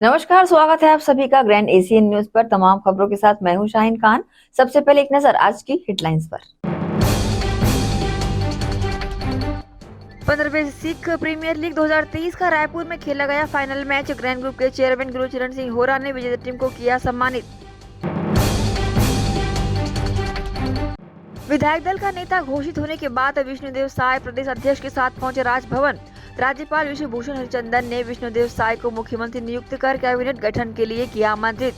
नमस्कार, स्वागत है आप सभी का ग्रैंड एशियन न्यूज पर। तमाम खबरों के साथ मैं हूं शाहीन खान। सबसे पहले एक नजर आज की हेडलाइंस पर। 15वीं सिख प्रीमियर लीग 2023 का रायपुर में खेला गया फाइनल मैच। ग्रैंड ग्रुप के चेयरमैन गुरुचरण सिंह होरा ने विजेता टीम को किया सम्मानित। विधायक दल का नेता घोषित होने के बाद विष्णुदेव साय प्रदेश अध्यक्ष के साथ पहुंचे राजभवन। राज्यपाल विश्वभूषण हरिचंदन ने विष्णुदेव साय को मुख्यमंत्री नियुक्त कर कैबिनेट गठन के लिए किया आमंत्रित।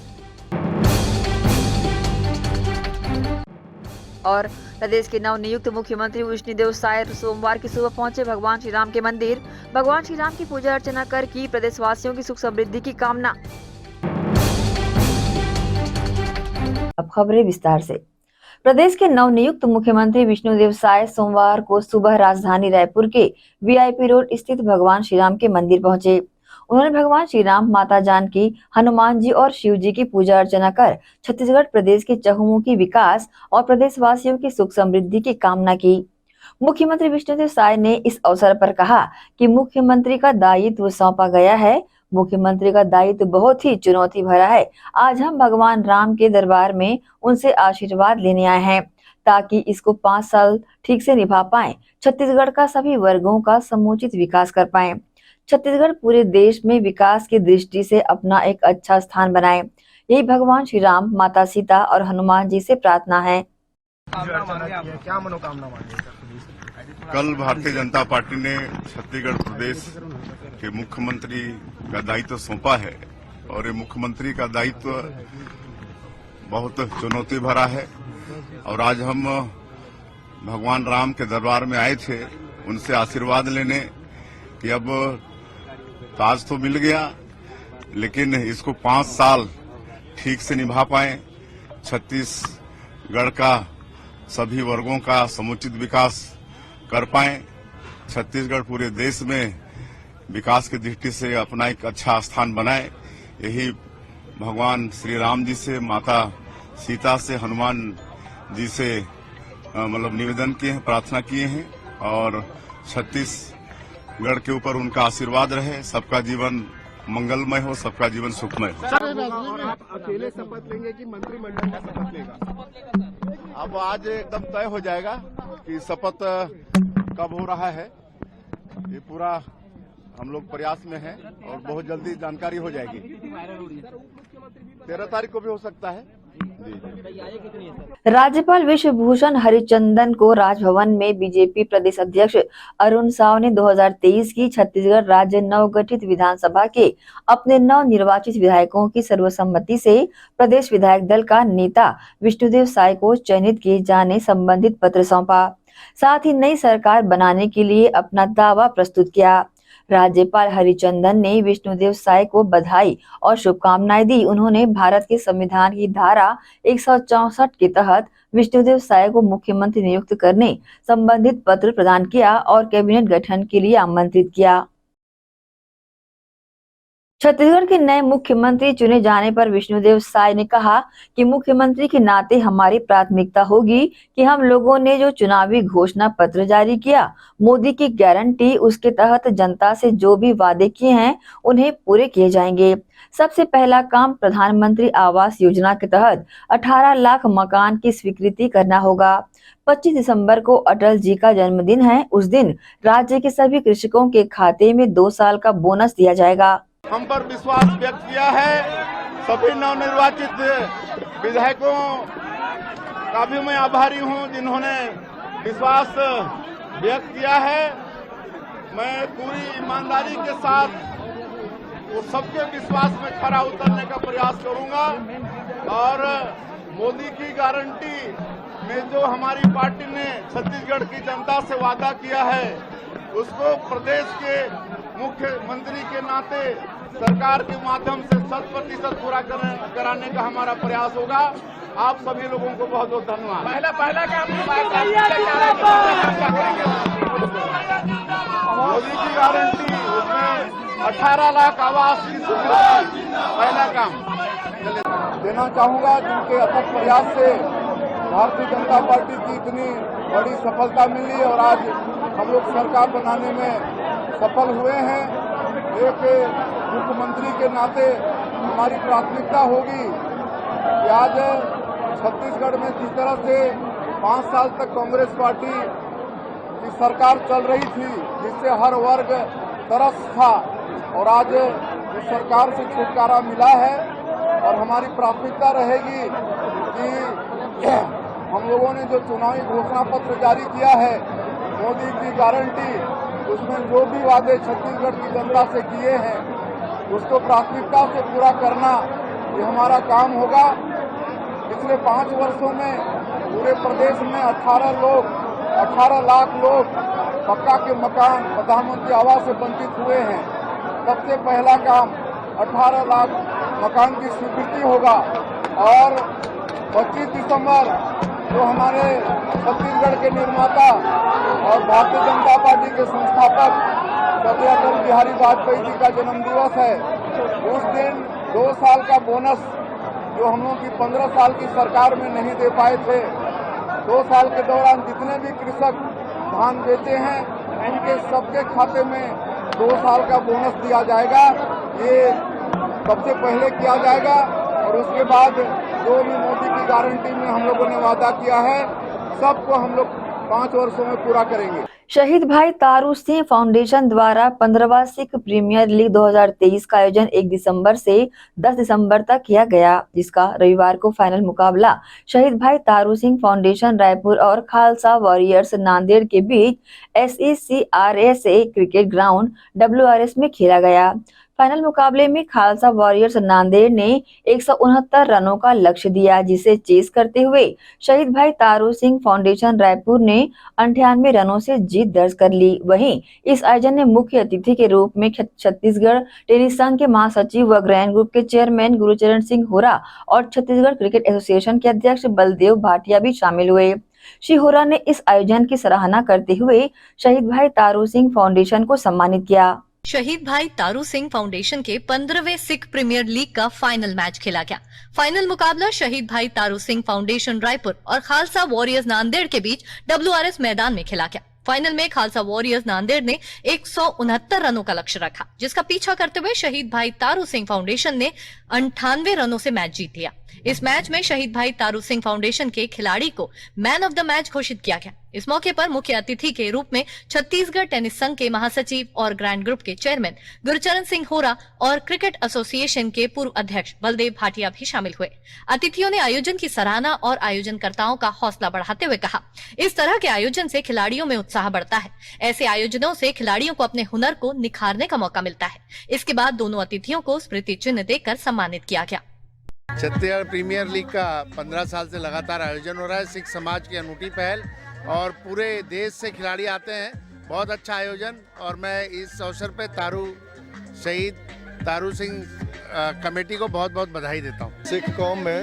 और प्रदेश के नव नियुक्त मुख्यमंत्री विष्णुदेव साय सोमवार की सुबह पहुंचे भगवान श्री राम के मंदिर। भगवान श्री राम की पूजा अर्चना कर की प्रदेशवासियों की सुख समृद्धि की कामना। अब खबरें विस्तार से। प्रदेश के नवनियुक्त मुख्यमंत्री विष्णुदेव साय सोमवार को सुबह राजधानी रायपुर के वीआईपी रोड स्थित भगवान श्री राम के मंदिर पहुंचे। उन्होंने भगवान श्री राम, माता जानकी, हनुमान जी और शिव जी की पूजा अर्चना कर छत्तीसगढ़ प्रदेश के चहुमुखी विकास और प्रदेशवासियों की सुख समृद्धि की कामना की। मुख्यमंत्री विष्णुदेव साय ने इस अवसर पर कहा कि मुख्यमंत्री का दायित्व सौंपा गया है। मुख्यमंत्री का दायित्व बहुत ही चुनौती भरा है। आज हम भगवान राम के दरबार में उनसे आशीर्वाद लेने आए हैं ताकि इसको 5 साल ठीक से निभा पाएं, छत्तीसगढ़ का सभी वर्गों का समुचित विकास कर पाएं, छत्तीसगढ़ पूरे देश में विकास की दृष्टि से अपना एक अच्छा स्थान बनाए। यही भगवान श्री राम, माता सीता और हनुमान जी से प्रार्थना है। क्या मनोकामना मांगी? कल भारतीय जनता पार्टी ने छत्तीसगढ़ प्रदेश के मुख्यमंत्री का दायित्व सौंपा है और ये मुख्यमंत्री का दायित्व बहुत चुनौती भरा है। और आज हम भगवान राम के दरबार में आए थे उनसे आशीर्वाद लेने कि अब ताज तो मिल गया लेकिन इसको 5 साल ठीक से निभा पाए, छत्तीसगढ़ का सभी वर्गों का समुचित विकास कर पाए, छत्तीसगढ़ पूरे देश में विकास की दृष्टि से अपना एक अच्छा स्थान बनाए। यही भगवान श्री राम जी से, माता सीता से, हनुमान जी से मतलब निवेदन किए हैं, प्रार्थना किए हैं और छत्तीसगढ़ के ऊपर उनका आशीर्वाद रहे। सबका जीवन मंगलमय हो, सबका जीवन सुखमय हो। और आप अकेले शपथ लेंगे कि मंत्रिमंडल का शपथ लेगा? अब आज एकदम तय हो जाएगा कि शपथ कब हो रहा है। ये पूरा हम लोग प्रयास में हैं और बहुत जल्दी जानकारी हो जाएगी। 13 तारीख को भी हो सकता है। राज्यपाल विश्वभूषण हरिचंदन को राजभवन में बीजेपी प्रदेश अध्यक्ष अरुण साव ने 2023 की छत्तीसगढ़ राज्य नवगठित विधानसभा के अपने नव निर्वाचित विधायकों की सर्वसम्मति से प्रदेश विधायक दल का नेता विष्णुदेव साय को चयनित किए जाने संबंधित पत्र सौंपा। साथ ही नई सरकार बनाने के लिए अपना दावा प्रस्तुत किया। राज्यपाल हरिचंदन ने विष्णुदेव साय को बधाई और शुभकामनाएं दी। उन्होंने भारत के संविधान की धारा 164 के तहत विष्णुदेव साय को मुख्यमंत्री नियुक्त करने संबंधित पत्र प्रदान किया और कैबिनेट गठन के लिए आमंत्रित किया। छत्तीसगढ़ के नए मुख्यमंत्री चुने जाने पर विष्णुदेव साय ने कहा कि मुख्यमंत्री के नाते हमारी प्राथमिकता होगी कि हम लोगों ने जो चुनावी घोषणा पत्र जारी किया, मोदी की गारंटी, उसके तहत जनता से जो भी वादे किए हैं उन्हें पूरे किए जाएंगे। सबसे पहला काम प्रधानमंत्री आवास योजना के तहत 18 लाख मकान की स्वीकृति करना होगा। 25 दिसंबर को अटल जी का जन्मदिन है। उस दिन राज्य के सभी कृषकों के खाते में 2 साल का बोनस दिया जाएगा। हम पर विश्वास व्यक्त किया है। सभी नवनिर्वाचित विधायकों का भी मैं आभारी हूं जिन्होंने विश्वास व्यक्त किया है। मैं पूरी ईमानदारी के साथ वो सबके विश्वास में खरा उतरने का प्रयास करूंगा और मोदी की गारंटी में जो हमारी पार्टी ने छत्तीसगढ़ की जनता से वादा किया है उसको प्रदेश के मुख्यमंत्री के नाते सरकार के माध्यम से 100% पूरा कराने का हमारा प्रयास होगा। आप सभी लोगों को बहुत बहुत धन्यवाद। पहला काम मोदी की गारंटी, उसमें 18 लाख आवास की स्वीकृति पहला काम देना चाहूंगा। जिनके अथक प्रयास से भारतीय जनता पार्टी की इतनी बड़ी सफलता मिली और आज हम लोग सरकार बनाने में सफल हुए हैं। एक मुख्यमंत्री के नाते हमारी प्राथमिकता होगी कि आज छत्तीसगढ़ में जिस तरह से 5 साल तक कांग्रेस पार्टी की सरकार चल रही थी, जिससे हर वर्ग तरस था, और आज उस सरकार से छुटकारा मिला है। और हमारी प्राथमिकता रहेगी कि हम लोगों ने जो चुनावी घोषणा पत्र जारी किया है, मोदी की गारंटी, उसमें जो भी वादे छत्तीसगढ़ की जनता से किए हैं उसको प्राथमिकता से पूरा करना, ये हमारा काम होगा। पिछले 5 वर्षों में पूरे प्रदेश में 18 लाख लोग पक्का के मकान, प्रधानमंत्री आवास से वंचित हुए हैं। सबसे पहला काम 18 लाख मकान की स्वीकृति होगा। और 25 दिसंबर जो हमारे छत्तीसगढ़ के निर्माता और भारतीय जनता पार्टी के संस्थापक स्वर्गीय अटल बिहारी वाजपेयी जी का जन्म दिवस है। उस दिन 2 साल का बोनस जो हम लोग की 15 साल की सरकार में नहीं दे पाए थे, 2 साल के दौरान जितने भी कृषक धान बेचे हैं उनके सबके खाते में 2 साल का बोनस दिया जाएगा। ये सबसे पहले किया जाएगा और उसके बाद जो भी मोदी की गारंटी में हम लोगों ने वादा किया है सबको हम लोग 5 वर्षों में पूरा करेंगे। शहीद भाई तारू सिंह फाउंडेशन द्वारा 15वां सिख प्रीमियर लीग 2023 का आयोजन 1 दिसंबर से 10 दिसंबर तक किया गया, जिसका रविवार को फाइनल मुकाबला शहीद भाई तारू सिंह फाउंडेशन रायपुर और खालसा वॉरियर्स नांदेड़ के बीच SECRSA क्रिकेट ग्राउंड WRS में खेला गया। फाइनल मुकाबले में खालसा वॉरियर्स नांदेड़ ने 169 रनों का लक्ष्य दिया, जिसे चेस करते हुए शहीद भाई तारू सिंह फाउंडेशन रायपुर ने 98 रनों से जीत दर्ज कर ली। वहीं इस आयोजन में मुख्य अतिथि के रूप में छत्तीसगढ़ टेनिस संघ के महासचिव व ग्रैंड ग्रुप के चेयरमैन गुरुचरण सिंह होरा और छत्तीसगढ़ क्रिकेट एसोसिएशन के अध्यक्ष बलदेव भाटिया भी शामिल हुए। श्री होरा ने इस आयोजन की सराहना करते हुए शहीद भाई तारू सिंह फाउंडेशन को सम्मानित किया। शहीद भाई तारू सिंह फाउंडेशन के 15वें सिख प्रीमियर लीग का फाइनल मैच खेला गया। फाइनल मुकाबला शहीद भाई तारू सिंह फाउंडेशन रायपुर और खालसा वॉरियर्स नांदेड़ के बीच WRS मैदान में खेला गया। फाइनल में खालसा वॉरियर्स नांदेड़ ने 169 रनों का लक्ष्य रखा, जिसका पीछा करते हुए शहीद भाई तारू सिंह फाउंडेशन ने 98 रनों से मैच जीत लिया। इस मैच में शहीद भाई तारू सिंह फाउंडेशन के खिलाड़ी को मैन ऑफ द मैच घोषित किया गया। इस मौके पर मुख्य अतिथि के रूप में छत्तीसगढ़ टेनिस संघ के महासचिव और ग्रैंड ग्रुप के चेयरमैन गुरुचरण सिंह होरा और क्रिकेट एसोसिएशन के पूर्व अध्यक्ष बलदेव भाटिया भी शामिल हुए। अतिथियों ने आयोजन की सराहना और आयोजनकर्ताओं का हौसला बढ़ाते हुए कहा, इस तरह के आयोजन से खिलाड़ियों में उत्साह बढ़ता है। ऐसे आयोजनों से खिलाड़ियों को अपने हुनर को निखारने का मौका मिलता है। इसके बाद दोनों अतिथियों को स्मृति चिन्ह देकर सम्मानित किया गया। छत्तीसगढ़ प्रीमियर लीग का 15 साल से लगातार आयोजन हो रहा है। सिख समाज की अनूठी पहल और पूरे देश से खिलाड़ी आते हैं। बहुत अच्छा आयोजन और मैं इस अवसर पे शहीद तारू सिंह कमेटी को बहुत बहुत बधाई देता हूँ। सिख कौम में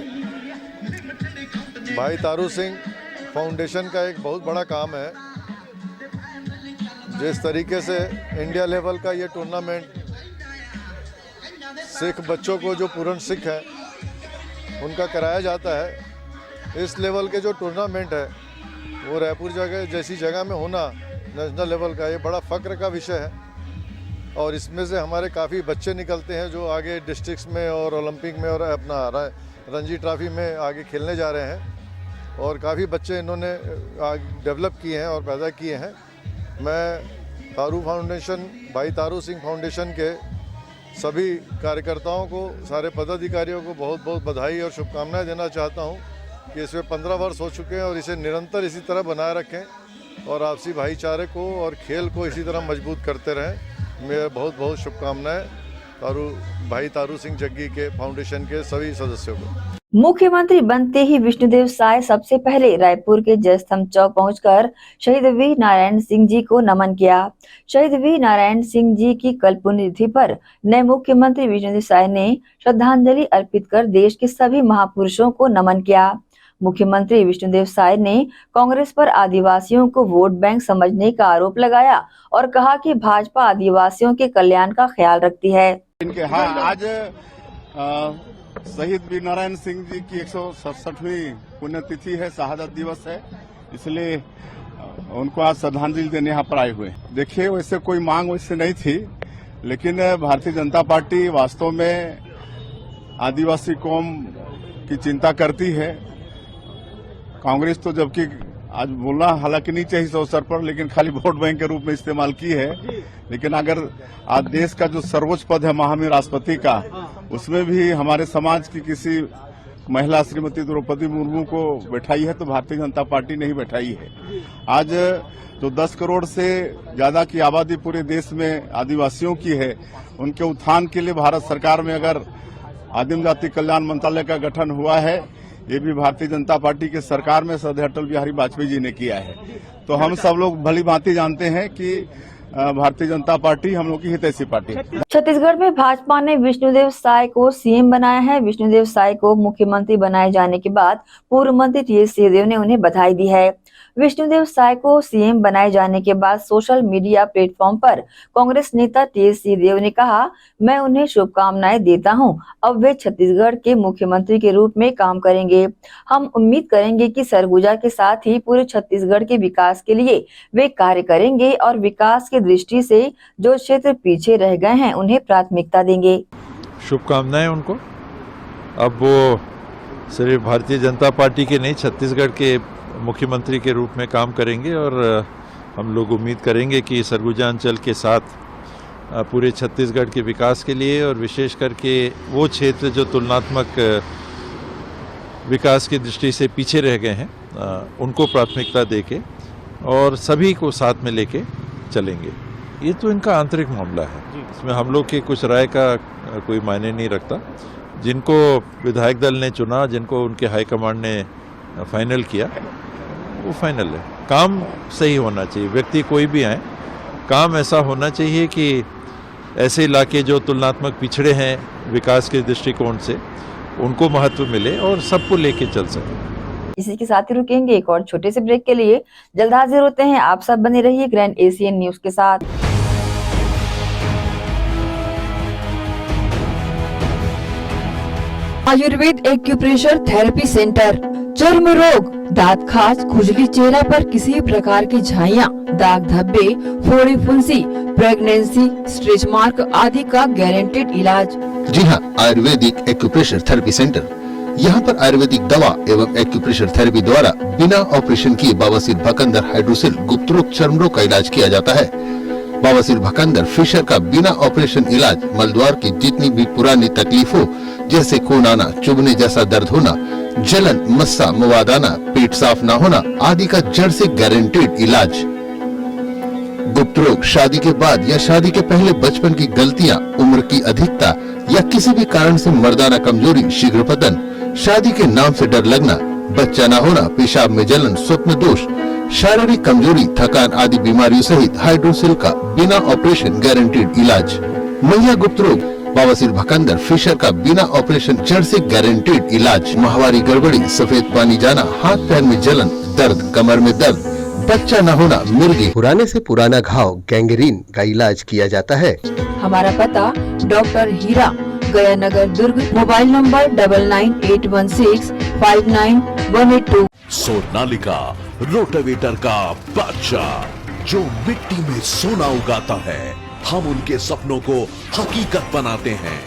भाई तारू सिंह फाउंडेशन का एक बहुत बड़ा काम है। जिस तरीके से इंडिया लेवल का ये टूर्नामेंट सिख बच्चों को जो पूर्ण सिख है उनका कराया जाता है, इस लेवल के जो टूर्नामेंट है वो रायपुर जैसी जगह में होना नेशनल लेवल का ये बड़ा फ़ख्र का विषय है। और इसमें से हमारे काफ़ी बच्चे निकलते हैं जो आगे डिस्ट्रिक्ट्स में और ओलंपिक में और अपना रणजी ट्रॉफी में आगे खेलने जा रहे हैं। और काफ़ी बच्चे इन्होंने डेवलप किए हैं और पैदा किए हैं। मैं तारू फाउंडेशन भाई तारू सिंह फाउंडेशन के सभी कार्यकर्ताओं को, सारे पदाधिकारियों को बहुत बहुत बधाई और शुभकामनाएं देना चाहता हूं कि इसमें 15 वर्ष हो चुके हैं और इसे निरंतर इसी तरह बनाए रखें और आपसी भाईचारे को और खेल को इसी तरह मजबूत करते रहें। मेरे बहुत बहुत शुभकामनाएं भाई तारू सिंह जग्गी के फाउंडेशन के सभी सदस्यों को। मुख्यमंत्री बनते ही विष्णुदेव साय सबसे पहले रायपुर के जयस्तंभ चौक पहुंचकर शहीद वीर नारायण सिंह जी को नमन किया। शहीद वीर नारायण सिंह जी की कल पुण्यतिथि पर नए मुख्यमंत्री विष्णुदेव साय ने श्रद्धांजलि अर्पित कर देश के सभी महापुरुषों को नमन किया। मुख्यमंत्री विष्णुदेव साय ने कांग्रेस पर आदिवासियों को वोट बैंक समझने का आरोप लगाया और कहा कि भाजपा आदिवासियों के कल्याण का ख्याल रखती है। आज शहीद वीर नारायण सिंह जी की 167वीं पुण्यतिथि है, शहादत दिवस है, इसलिए उनको आज श्रद्धांजलि देने यहाँ पर आए हुए। देखिए, वैसे कोई मांग वैसे नहीं थी, लेकिन भारतीय जनता पार्टी वास्तव में आदिवासी कौम की चिंता करती है। कांग्रेस तो जबकि आज बोलना हालांकि नहीं चाहिए इस अवसर पर, लेकिन खाली वोट बैंक के रूप में इस्तेमाल की है। लेकिन अगर आज देश का जो सर्वोच्च पद है महामहिम राष्ट्रपति का, उसमें भी हमारे समाज की किसी महिला श्रीमती द्रौपदी मुर्मू को बैठाई है तो भारतीय जनता पार्टी ने ही बैठाई है। आज जो 10 करोड़ से ज्यादा की आबादी पूरे देश में आदिवासियों की है, उनके उत्थान के लिए भारत सरकार में अगर आदिम जाति कल्याण मंत्रालय का गठन हुआ है, ये भी भारतीय जनता पार्टी के सरकार में श्रद्धेय अटल बिहारी वाजपेयी जी ने किया है। तो हम सब लोग भली भांति जानते हैं कि भारतीय जनता पार्टी हम लोग की हितैषी पार्टी है। छत्तीसगढ़ में भाजपा ने विष्णुदेव साय को सीएम बनाया है। विष्णुदेव साय को मुख्यमंत्री बनाए जाने के बाद पूर्व मंत्री टीएस सिंहदेव ने उन्हें बधाई दी है। विष्णुदेव साय को सीएम बनाए जाने के बाद सोशल मीडिया प्लेटफॉर्म पर कांग्रेस नेता टीएस सिंहदेव ने कहा, मैं उन्हें शुभकामनाएं देता हूं। अब वे छत्तीसगढ़ के मुख्यमंत्री के रूप में काम करेंगे। हम उम्मीद करेंगे कि सरगुजा के साथ ही पूरे छत्तीसगढ़ के विकास के लिए वे कार्य करेंगे और विकास की दृष्टि से जो क्षेत्र पीछे रह गए हैं उन्हें प्राथमिकता देंगे। शुभकामनाएं उनको। अब वो सिर्फ भारतीय जनता पार्टी के नहीं, छत्तीसगढ़ के मुख्यमंत्री के रूप में काम करेंगे और हम लोग उम्मीद करेंगे कि सरगुजा अंचल के साथ पूरे छत्तीसगढ़ के विकास के लिए और विशेष करके वो क्षेत्र जो तुलनात्मक विकास की दृष्टि से पीछे रह गए हैं उनको प्राथमिकता देके और सभी को साथ में लेके चलेंगे। ये तो इनका आंतरिक मामला है, इसमें हम लोग के कुछ राय का कोई मायने नहीं रखता। जिनको विधायक दल ने चुना, जिनको उनके हाईकमांड ने फाइनल किया, वो फाइनल है। काम सही होना चाहिए, व्यक्ति कोई भी आए, काम ऐसा होना चाहिए कि ऐसे इलाके जो तुलनात्मक पिछड़े हैं विकास के दृष्टिकोण से, उनको महत्व मिले और सबको लेके चल सके। इसी के साथ ही रुकेंगे एक और छोटे से ब्रेक के लिए। जल्द हाजिर होते हैं, आप सब बने रहिए ग्रैंड एशियन न्यूज के साथ। आयुर्वेद एक्यूप्रेशर थेरेपी सेंटर, चर्म रोग, दांत खाज, खुजली, चेहरा पर किसी प्रकार की झाइयाँ, दाग धब्बे, फोड़ी फुंसी, प्रेगनेंसी, स्ट्रेच मार्क आदि का गारंटेड इलाज। जी हाँ, आयुर्वेदिक एक्यूप्रेशर थेरेपी सेंटर। यहाँ पर आयुर्वेदिक दवा एवं एक्यूप्रेशर थेरेपी द्वारा बिना ऑपरेशन किए बवासीर, भकंदर, हाइड्रोसिल, गुप्त रोग, चर्म रोग का इलाज किया जाता है। बवासीर, भकंदर, फिशर का बिना ऑपरेशन इलाज मलद्वार की जितनी भी पुरानी तकलीफ हो, जैसे खून आना, चुभने जैसा दर्द होना, जलन, मस्सा, मवाद आना, पेट साफ न होना आदि का जड़ से गारंटेड इलाज। गुप्त रोग, शादी के बाद या शादी के पहले बचपन की गलतियां, उम्र की अधिकता या किसी भी कारण से मर्दाना कमजोरी, शीघ्र पतन, शादी के नाम से डर लगना, बच्चा न होना, पेशाब में जलन, स्वप्न दोष, शारीरिक कमजोरी, थकान आदि बीमारियों सहित हाइड्रोसिल का बिना ऑपरेशन गारंटेड इलाज। महिला गुप्त रोग, बवासीर, भकंदर, फिशर का बिना ऑपरेशन जड़ से गारंटेड इलाज। माहवारी गड़बड़ी, सफेद पानी जाना, हाथ पैर में जलन, दर्द, कमर में दर्द, बच्चा न होना, मिर्गी, पुराने से पुराना घाव, गैंग्रीन का इलाज किया जाता है। हमारा पता doctor Hira, Gaya Nagar, Durg. Mobile number 9981659182। Sonalika rotavator का बादशाह जो मिट्टी में सोना उगाता है, हम उनके सपनों को हकीकत बनाते हैं।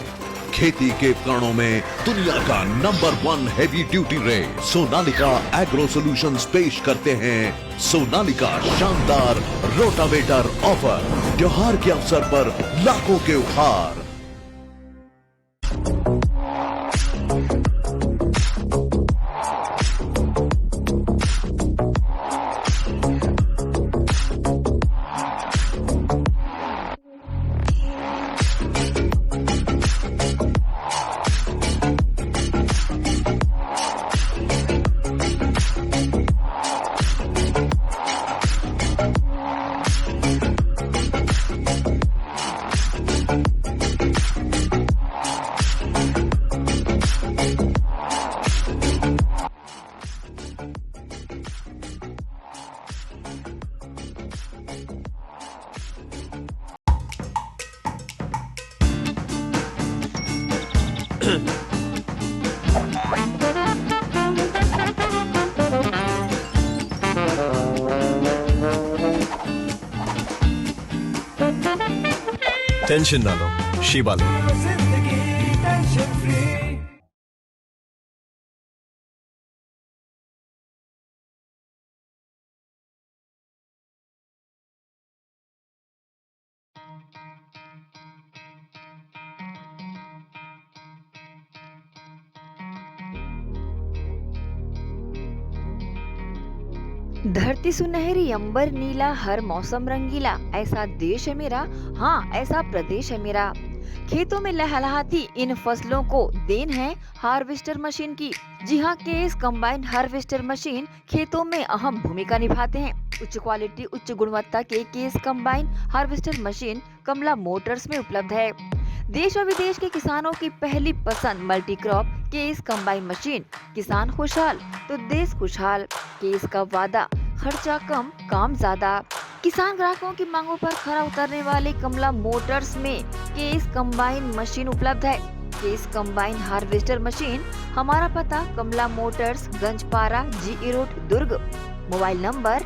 खेती के उपकरणों में दुनिया का number 1 heavy duty rate Sonalika agro solutions पेश करते हैं सोनालिका शानदार रोटावेटर ऑफर। त्योहार के अवसर पर लाखों के उपहार। टेंशन ना लो, शिवालिक। धरती सुनहरी अंबर नीला हर मौसम रंगीला, ऐसा देश है मेरा, हाँ ऐसा प्रदेश है मेरा। खेतों में लहलहाती इन फसलों को देन है हार्वेस्टर मशीन की। जी हाँ, केस कंबाइन हार्वेस्टर मशीन खेतों में अहम भूमिका निभाते हैं। उच्च क्वालिटी उच्च गुणवत्ता के केस कंबाइन हार्वेस्टर मशीन कमला मोटर्स में उपलब्ध है। देश और विदेश के किसानों की पहली पसंद multi crop case combine machine. किसान खुशहाल तो देश खुशहाल। केस का वादा, खर्चा कम काम ज्यादा। किसान ग्राहकों की मांगों पर खरा उतरने वाले कमला मोटर्स में केस कंबाइन मशीन उपलब्ध है। केस कंबाइन हार्वेस्टर मशीन, हमारा पता कमला मोटर्स, गंजपारा, जी रोड, दुर्ग। मोबाइल नंबर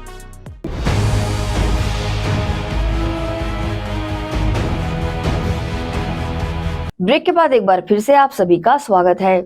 ब्रेक के बाद एक बार फिर से आप सभी का स्वागत है।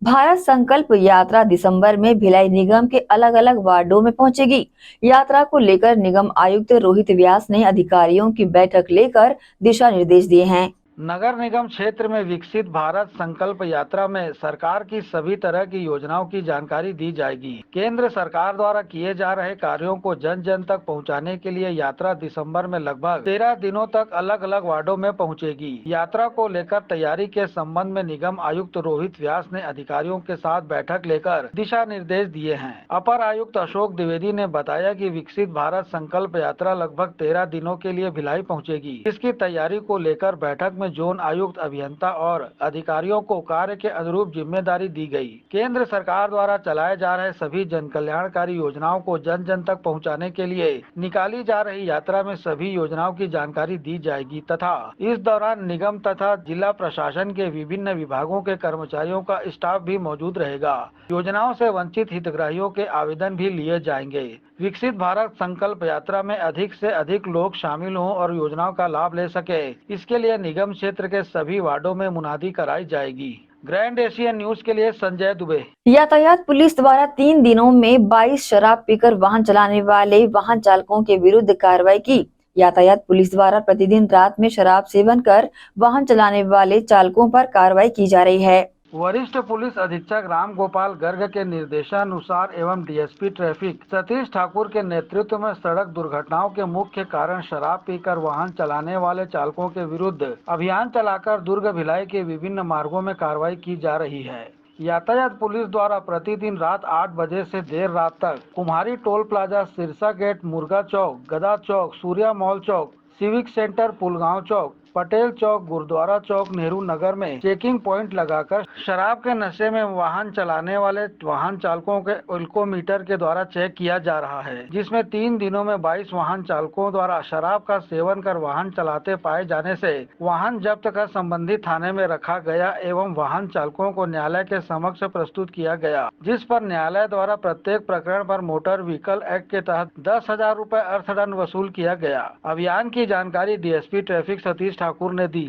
भारत संकल्प यात्रा दिसंबर में भिलाई निगम के अलग अलग वार्डों में पहुंचेगी। यात्रा को लेकर निगम आयुक्त रोहित व्यास ने अधिकारियों की बैठक लेकर दिशा निर्देश दिए हैं। नगर निगम क्षेत्र में विकसित भारत संकल्प यात्रा में सरकार की सभी तरह की योजनाओं की जानकारी दी जाएगी। केंद्र सरकार द्वारा किए जा रहे कार्यों को जन जन तक पहुंचाने के लिए यात्रा दिसंबर में लगभग 13 दिनों तक अलग अलग वार्डों में पहुंचेगी। यात्रा को लेकर तैयारी के संबंध में निगम आयुक्त रोहित व्यास ने अधिकारियों के साथ बैठक लेकर दिशा निर्देश दिए हैं। अपर आयुक्त अशोक द्विवेदी ने बताया कि विकसित भारत संकल्प यात्रा लगभग 13 दिनों के लिए भिलाई पहुँचेगी। इसकी तैयारी को लेकर बैठक में जोन आयुक्त, अभियंता और अधिकारियों को कार्य के अनुरूप जिम्मेदारी दी गई। केंद्र सरकार द्वारा चलाए जा रहे सभी जन कल्याणकारी योजनाओं को जन जन तक पहुंचाने के लिए निकाली जा रही यात्रा में सभी योजनाओं की जानकारी दी जाएगी तथा इस दौरान निगम तथा जिला प्रशासन के विभिन्न विभागों के कर्मचारियों का स्टाफ भी मौजूद रहेगा। योजनाओं से वंचित हितग्राहियों के आवेदन भी लिए जाएंगे। विकसित भारत संकल्प यात्रा में अधिक से अधिक लोग शामिल हों और योजनाओं का लाभ ले सके, इसके लिए निगम क्षेत्र के सभी वार्डों में मुनादी कराई जाएगी। ग्रैंड एशियन न्यूज के लिए संजय दुबे। यातायात पुलिस द्वारा 3 दिनों में 22 शराब पीकर वाहन चलाने वाले वाहन चालकों के विरुद्ध कार्रवाई की। यातायात पुलिस द्वारा प्रतिदिन रात में शराब सेवन कर वाहन चलाने वाले चालकों पर कार्रवाई की जा रही है। वरिष्ठ पुलिस अधीक्षक राम गोपाल गर्ग के निर्देशानुसार एवं डीएसपी ट्रैफिक सतीश ठाकुर के नेतृत्व में सड़क दुर्घटनाओं के मुख्य कारण शराब पीकर वाहन चलाने वाले चालकों के विरुद्ध अभियान चलाकर दुर्ग भिलाई के विभिन्न मार्गों में कार्रवाई की जा रही है। यातायात पुलिस द्वारा प्रतिदिन रात 8 बजे से देर रात तक कुम्हारी टोल प्लाजा, सिरसा गेट, मुर्गा चौक, गदा चौक, सूर्या मॉल चौक, सिविक सेंटर, पुलगांव चौक, पटेल चौक, गुरुद्वारा चौक, नेहरू नगर में चेकिंग पॉइंट लगाकर शराब के नशे में वाहन चलाने वाले वाहन चालकों के एल्कोमीटर के द्वारा चेक किया जा रहा है, जिसमें 3 दिनों में 22 वाहन चालकों द्वारा शराब का सेवन कर वाहन चलाते पाए जाने से वाहन जब्त कर संबंधित थाने में रखा गया एवं वाहन चालकों को न्यायालय के समक्ष प्रस्तुत किया गया, जिस पर न्यायालय द्वारा प्रत्येक प्रकरण पर मोटर व्हीकल एक्ट के तहत 10,000 रूपए अर्थदंड वसूल किया गया। अभियान की जानकारी डीएसपी ट्रैफिक सतीश ठाकुर ने दी।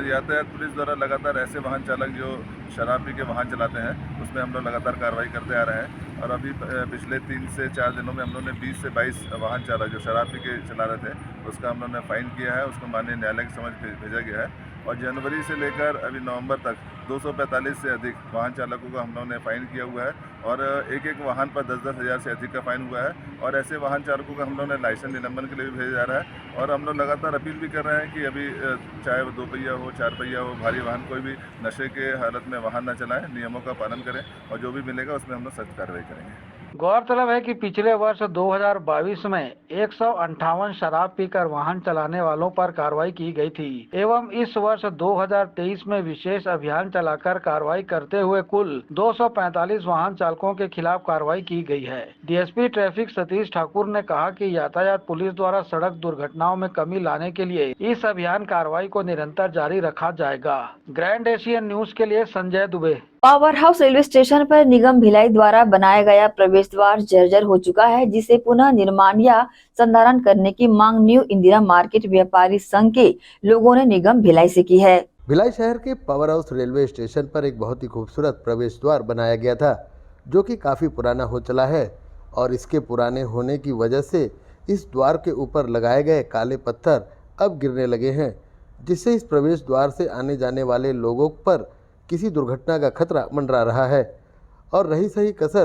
यातायात पुलिस द्वारा लगातार ऐसे वाहन चालक जो शराब पी के वाहन चलाते हैं उसमें हम लोग लगातार कार्रवाई करते आ रहे हैं और अभी पिछले 3 से 4 दिनों में हम लोगों ने 20 से 22 वाहन चालक जो शराब पी के चला रहे थे उसका हम लोगों ने फाइन किया है, उसको माननीय न्यायालय के समझ भेजा गया है और जनवरी से लेकर अभी नवंबर तक 245 से अधिक वाहन चालकों को हम लोगों ने फाइन किया हुआ है और एक एक वाहन पर 10-10 हज़ार से अधिक का फाइन हुआ है और ऐसे वाहन चालकों का हम लोगों ने लाइसेंस निलंबन के लिए भी भेजा जा रहा है और हम लोग लगातार अपील भी कर रहे हैं कि अभी चाहे वो 2 पहिया हो, 4 पहिया हो, भारी वाहन कोई भी नशे के हालत में वाहन न चलाएं, नियमों का पालन करें और जो भी मिलेगा उसमें हम लोग सख्त कार्रवाई करेंगे। गौरतलब है कि पिछले वर्ष 2022 में 158 शराब पीकर वाहन चलाने वालों पर कार्रवाई की गई थी एवं इस वर्ष 2023 में विशेष अभियान चलाकर कार्रवाई करते हुए कुल 245 वाहन चालकों के खिलाफ कार्रवाई की गई है। डीएसपी ट्रैफिक सतीश ठाकुर ने कहा कि यातायात पुलिस द्वारा सड़क दुर्घटनाओं में कमी लाने के लिए इस अभियान कार्रवाई को निरंतर जारी रखा जाएगा। ग्रैंड एशियन न्यूज के लिए Sanjay Dubey. Power house railway station पर निगम भिलाई द्वारा बनाया गया प्रवेश द्वार जर्जर हो चुका है, जिसे पुनः निर्माण या संधारण करने की मांग न्यू इंदिरा मार्केट व्यापारी संघ के लोगों ने निगम भिलाई से की है। भिलाई शहर के पावर हाउस रेलवे स्टेशन पर एक बहुत ही खूबसूरत प्रवेश द्वार बनाया गया था, जो कि काफ़ी पुराना हो चला है और इसके पुराने होने की वजह से इस द्वार के ऊपर लगाए गए काले पत्थर अब गिरने लगे हैं, जिससे इस प्रवेश द्वार से आने जाने वाले लोगों पर किसी दुर्घटना का खतरा मंडरा रहा है। और रही सही कसर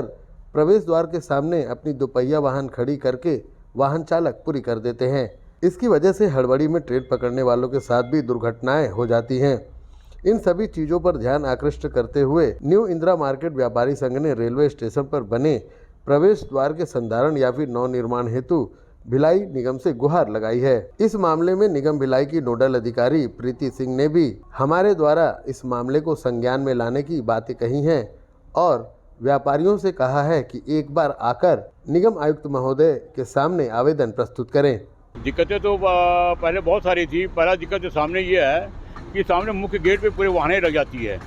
प्रवेश द्वार के सामने अपनी दोपहिया वाहन खड़ी करके वाहन चालक पूरी कर देते हैं। इसकी वजह से हड़बड़ी में ट्रेन पकड़ने वालों के साथ भी दुर्घटनाएं हो जाती हैं। इन सभी चीज़ों पर ध्यान आकृष्ट करते हुए न्यू इंदिरा मार्केट व्यापारी संघ ने रेलवे स्टेशन पर बने प्रवेश द्वार के संधारण या फिर नवनिर्माण हेतु भिलाई निगम से गुहार लगाई है। इस मामले में निगम भिलाई की नोडल अधिकारी प्रीति सिंह ने भी हमारे द्वारा इस मामले को संज्ञान में लाने की बातें कही हैं और व्यापारियों से कहा है कि एक बार आकर निगम आयुक्त महोदय के सामने आवेदन प्रस्तुत करें। दिक्कतें तो पहले बहुत सारी थी। पहला दिक्कत सामने ये है कि सामने मुख्य गेट पे पूरे वाहनें लग जाती है,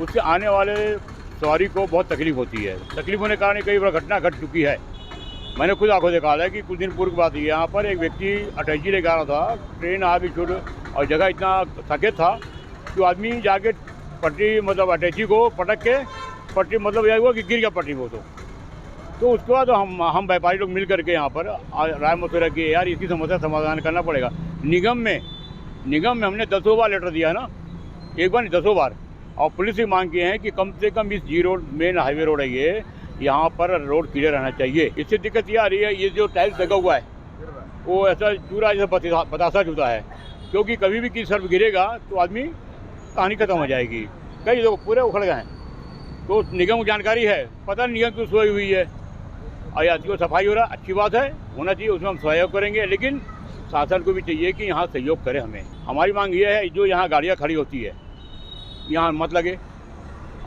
उससे आने वाले सवारी को बहुत तकलीफ होती है। तकलीफ होने के कारण कई बार घटना घट चुकी है। मैंने खुद आंखों देखा है कि कुछ दिन पूर्व की बात है, यहाँ पर एक व्यक्ति अटैची लेकर आ रहा था, ट्रेन आ भी छूट और जगह इतना थके था कि आदमी जाके पटरी मतलब अटैची को पटक के पटरी मतलब यह हुआ कि गिर गया पटरी वो। तो उसके बाद हम व्यापारी लोग मिल करके यहाँ पर राय मशवरा किए, यार इसकी समस्या समाधान करना पड़ेगा। निगम में हमने 10 बार लेटर दिया है ना, एक बार नहीं 10 बार, और पुलिस से मांग किए हैं कि कम से कम इस जी रोड मेन हाईवे रोड है ये, यहाँ पर रोड क्लियर रहना चाहिए। इससे दिक्कत ये आ रही है, ये जो टाइल्स लगा हुआ है वो ऐसा चूरा जैसा बतासा चूता है, क्योंकि कभी भी किसी सर्फ गिरेगा तो आदमी कहानी खत्म हो जाएगी। कई लोग पूरे उखड़ गए हैं। तो निगम को जानकारी है, पता नहीं निगम क्यों सोई हुई है। और यात्री को सफाई हो रहा, अच्छी बात है, होना चाहिए, उसमें हम सहयोग करेंगे, लेकिन शासन को भी चाहिए कि यहाँ सहयोग करे हमें। हमारी मांग ये है, जो यहाँ गाड़ियाँ खड़ी होती है यहाँ मत लगे,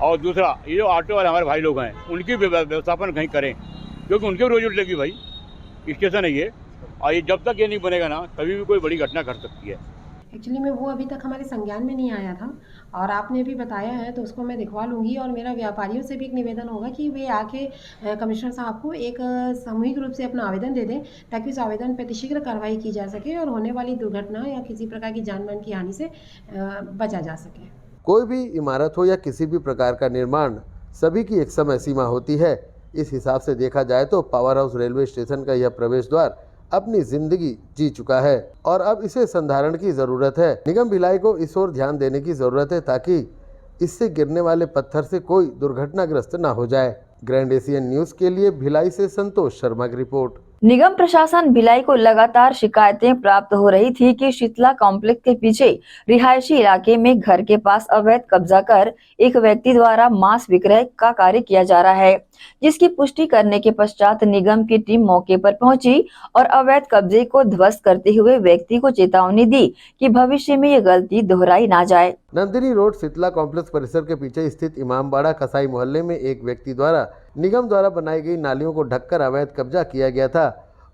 और दूसरा ये जो ऑटो वाले हमारे भाई लोग हैं उनकी व्यवस्थापन कहीं करें, क्योंकि उनके भी रोजी रोटी भाई स्टेशन है ये, और ये जब तक ये नहीं बनेगा ना कभी भी कोई बड़ी घटना घट सकती है। एक्चुअली में वो अभी तक हमारे संज्ञान में नहीं आया था और आपने भी बताया है तो उसको मैं दिखवा लूँगी। और मेरा व्यापारियों से भी एक निवेदन होगा कि वे आके कमिश्नर साहब को एक सामूहिक रूप से अपना आवेदन दे दें, ताकि उस आवेदन पर शीघ्र कार्रवाई की जा सके और होने वाली दुर्घटना या किसी प्रकार की जान माल की हानि से बचा जा सके। कोई भी इमारत हो या किसी भी प्रकार का निर्माण, सभी की एक समय सीमा होती है। इस हिसाब से देखा जाए तो पावर हाउस रेलवे स्टेशन का यह प्रवेश द्वार अपनी जिंदगी जी चुका है और अब इसे संधारण की जरूरत है। निगम भिलाई को इस ओर ध्यान देने की जरूरत है, ताकि इससे गिरने वाले पत्थर से कोई दुर्घटनाग्रस्त न हो जाए। ग्रैंड एशियन न्यूज के लिए भिलाई से संतोष शर्मा की रिपोर्ट। निगम प्रशासन भिलाई को लगातार शिकायतें प्राप्त हो रही थी कि शीतला कॉम्प्लेक्स के पीछे रिहायशी इलाके में घर के पास अवैध कब्जा कर एक व्यक्ति द्वारा मांस विक्रय का कार्य किया जा रहा है, जिसकी पुष्टि करने के पश्चात निगम की टीम मौके पर पहुंची और अवैध कब्जे को ध्वस्त करते हुए व्यक्ति को चेतावनी दी कि भविष्य में ये गलती दोहराई ना जाए। नंदिनी रोड शीतला कॉम्प्लेक्स परिसर के पीछे स्थित इमामबाड़ा कसाई मोहल्ले में एक व्यक्ति द्वारा निगम द्वारा बनाई गई नालियों को ढककर अवैध कब्जा किया गया था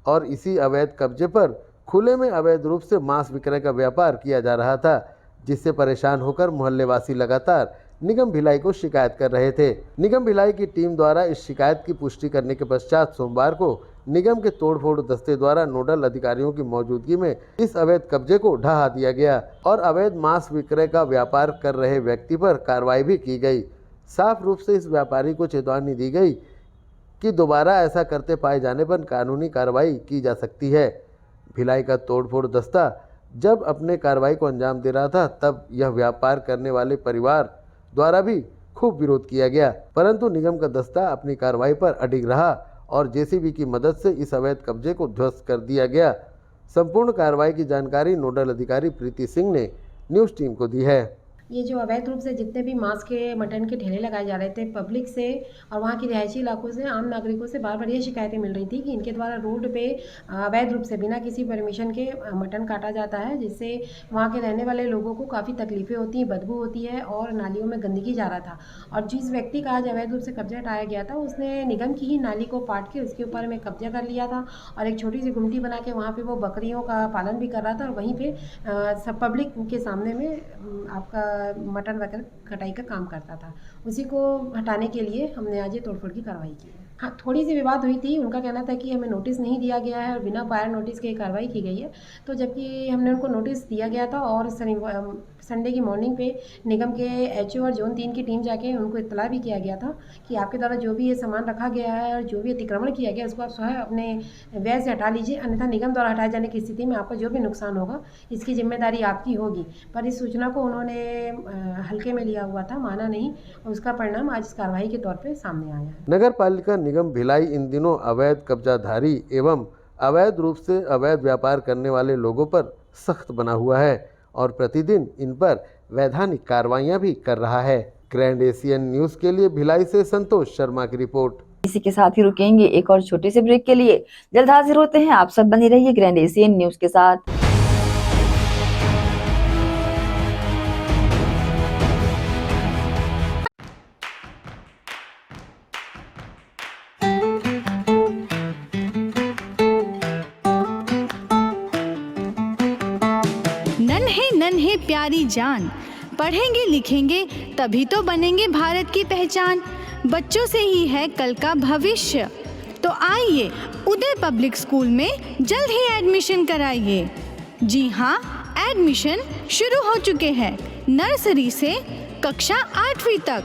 और इसी अवैध कब्जे पर खुले में अवैध रूप से मांस विक्रय का व्यापार किया जा रहा था, जिससे परेशान होकर मोहल्लेवासी लगातार निगम भिलाई को शिकायत कर रहे थे। निगम भिलाई की टीम द्वारा इस शिकायत की पुष्टि करने के पश्चात सोमवार को निगम के तोड़फोड़ दस्ते द्वारा नोडल अधिकारियों की मौजूदगी में इस अवैध कब्जे को ढहा दिया गया और अवैध मांस विक्रय का व्यापार कर रहे व्यक्ति पर कार्रवाई भी की गई। साफ रूप से इस व्यापारी को चेतावनी दी गई कि दोबारा ऐसा करते पाए जाने पर कानूनी कार्रवाई की जा सकती है। भिलाई का तोड़फोड़ दस्ता जब अपने कार्रवाई को अंजाम दे रहा था, तब यह व्यापार करने वाले परिवार द्वारा भी खूब विरोध किया गया, परंतु निगम का दस्ता अपनी कार्रवाई पर अडिग रहा और जेसीबी की मदद से इस अवैध कब्जे को ध्वस्त कर दिया गया। संपूर्ण कार्रवाई की जानकारी नोडल अधिकारी प्रीति सिंह ने न्यूज टीम को दी है। ये जो अवैध रूप से जितने भी मांस के मटन के ठेले लगाए जा रहे थे, पब्लिक से और वहाँ के रिहायशी इलाकों से आम नागरिकों से बार बार ये शिकायतें मिल रही थी कि इनके द्वारा रोड पे अवैध रूप से बिना किसी परमिशन के मटन काटा जाता है, जिससे वहाँ के रहने वाले लोगों को काफ़ी तकलीफें होती हैं, बदबू होती है और नालियों में गंदगी जा रहा था। और जिस व्यक्ति का आज अवैध रूप से कब्जा हटाया गया था, उसने निगम की ही नाली को पाट के उसके ऊपर में कब्जा कर लिया था और एक छोटी सी गुमटी बना के वहाँ पर वो बकरियों का पालन भी कर रहा था और वहीं पर सब पब्लिक के सामने में आपका मटन वगैरह कटाई का काम करता था। उसी को हटाने के लिए हमने आज ये तोड़फोड़ की कार्रवाई की है। हाँ, थोड़ी सी विवाद हुई थी। उनका कहना था कि हमें नोटिस नहीं दिया गया है और बिना प्रायर नोटिस के कार्रवाई की गई है। तो जबकि हमने उनको नोटिस दिया गया था और संडे की मॉर्निंग पे निगम के एचओ और जोन 3 की टीम जाके उनको इत्तला भी किया गया था कि आपके द्वारा जो भी ये सामान रखा गया है और जो भी अतिक्रमण किया गया है उसको आप स्वयं अपने व्यय से हटा लीजिए, अन्यथा निगम द्वारा हटाए जाने की स्थिति में आपको जो भी नुकसान होगा इसकी जिम्मेदारी आपकी होगी। पर इस सूचना को उन्होंने हल्के में लिया हुआ था, माना नहीं और उसका परिणाम आज इस कार्रवाई के तौर पर सामने आया है। नगर पालिका निगम भिलाई इन दिनों अवैध कब्जाधारी एवं अवैध रूप से अवैध व्यापार करने वाले लोगों पर सख्त बना हुआ है और प्रतिदिन इन पर वैधानिक कार्रवाइयां भी कर रहा है। ग्रैंड एशियन न्यूज के लिए भिलाई से संतोष शर्मा की रिपोर्ट। इसी के साथ ही रुकेंगे एक और छोटे से ब्रेक के लिए। जल्द हाजिर होते हैं, आप सब बने रहिए ग्रैंड एशियन न्यूज के साथ। नन्हे नन्हे प्यारी जान, पढ़ेंगे लिखेंगे तभी तो बनेंगे भारत की पहचान। बच्चों से ही है कल का भविष्य, तो आइए उदय पब्लिक स्कूल में जल्द ही एडमिशन कराइए। जी हाँ, एडमिशन शुरू हो चुके हैं। नर्सरी से कक्षा 8वीं तक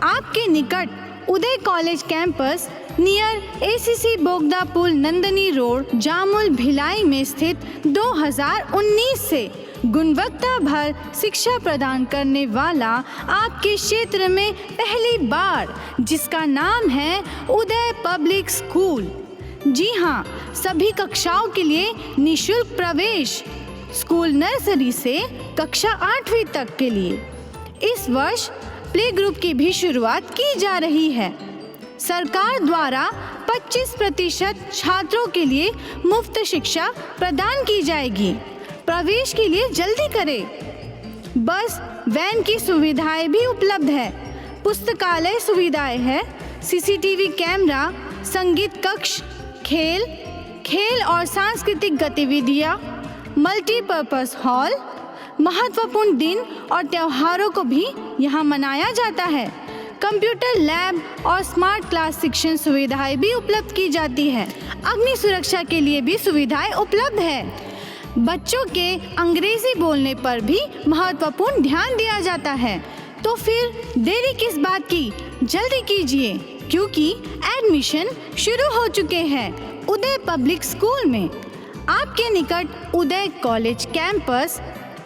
आपके निकट उदय कॉलेज कैंपस नियर एसीसी बोगदा पुल नंदनी रोड जामुल भिलाई में स्थित 2019 से गुणवत्ता भर शिक्षा प्रदान करने वाला आपके क्षेत्र में पहली बार, जिसका नाम है उदय पब्लिक स्कूल। जी हाँ, सभी कक्षाओं के लिए निःशुल्क प्रवेश। स्कूल नर्सरी से कक्षा 8वीं तक के लिए इस वर्ष प्ले ग्रुप की भी शुरुआत की जा रही है। सरकार द्वारा 25% छात्रों के लिए मुफ्त शिक्षा प्रदान की जाएगी। प्रवेश के लिए जल्दी करें। बस वैन की सुविधाएं भी उपलब्ध है। पुस्तकालय सुविधाएं है, सीसीटीवी कैमरा, संगीत कक्ष, खेल और सांस्कृतिक गतिविधियां, मल्टीपर्पज हॉल। महत्वपूर्ण दिन और त्योहारों को भी यहाँ मनाया जाता है। कंप्यूटर लैब और स्मार्ट क्लास शिक्षण सुविधाएं भी उपलब्ध की जाती है। अग्नि सुरक्षा के लिए भी सुविधाएं उपलब्ध है। बच्चों के अंग्रेजी बोलने पर भी महत्वपूर्ण ध्यान दिया जाता है। तो फिर देरी किस बात की, जल्दी कीजिए क्योंकि एडमिशन शुरू हो चुके हैं उदय पब्लिक स्कूल में। आपके निकट उदय कॉलेज कैंपस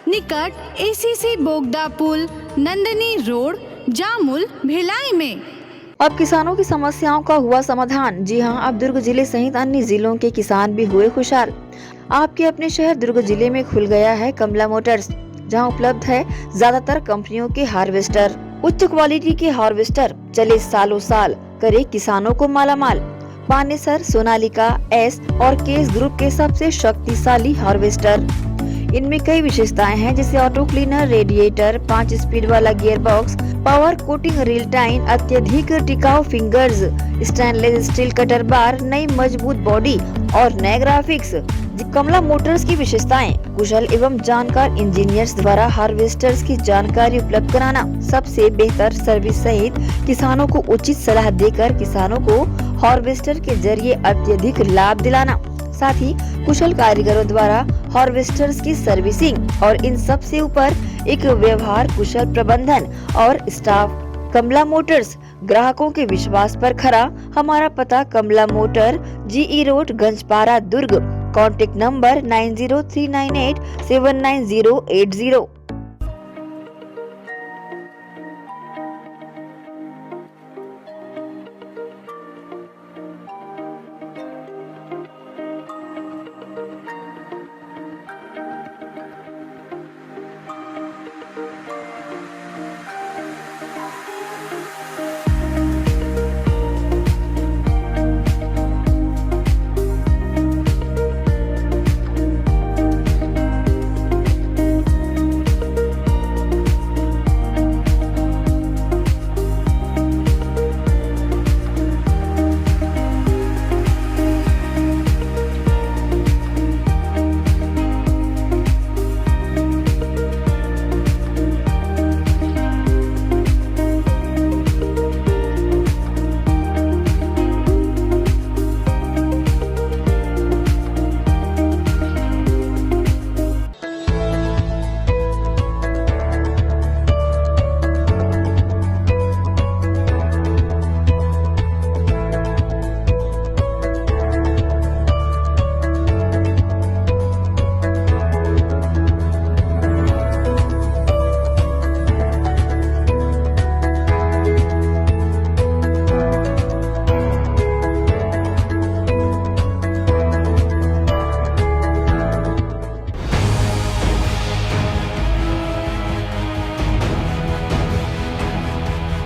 निकट एसीसी बोगदा पुल नंदनी रोड जामुल भिलाई में। अब किसानों की समस्याओं का हुआ समाधान। जी हां, अब दुर्ग जिले सहित अन्य जिलों के किसान भी हुए खुशहाल। आपके अपने शहर दुर्ग जिले में खुल गया है कमला मोटर्स, जहां उपलब्ध है ज्यादातर कंपनियों के हार्वेस्टर। उच्च क्वालिटी के हार्वेस्टर चले सालों साल, करे किसानों को मालामाल। पानेसर, सोनालिका, एस और केस ग्रुप के सबसे शक्तिशाली हार्वेस्टर। इनमें कई विशेषताएं हैं, जैसे ऑटो क्लीनर, रेडिएटर, 5 स्पीड वाला gear box, power coating reel time, अत्यधिक टिकाऊ फिंगर्स, स्टेनलेस स्टील कटर बार, नई मजबूत बॉडी और नए ग्राफिक्स। कमला मोटर्स की विशेषताएं: कुशल एवं जानकार इंजीनियर्स द्वारा हार्वेस्टर्स की जानकारी उपलब्ध कराना, सबसे बेहतर सर्विस सहित किसानों को उचित सलाह देकर किसानों को हार्वेस्टर के जरिए अत्यधिक लाभ दिलाना, साथ ही कुशल कारीगरों द्वारा हार्वेस्टर्स की सर्विसिंग और इन सब से ऊपर एक व्यवहार कुशल प्रबंधन और स्टाफ। कमला मोटर्स, ग्राहकों के विश्वास पर खरा। हमारा पता Kamla motor, GE road, Ganjpara, Durg. Contact number 9039879080।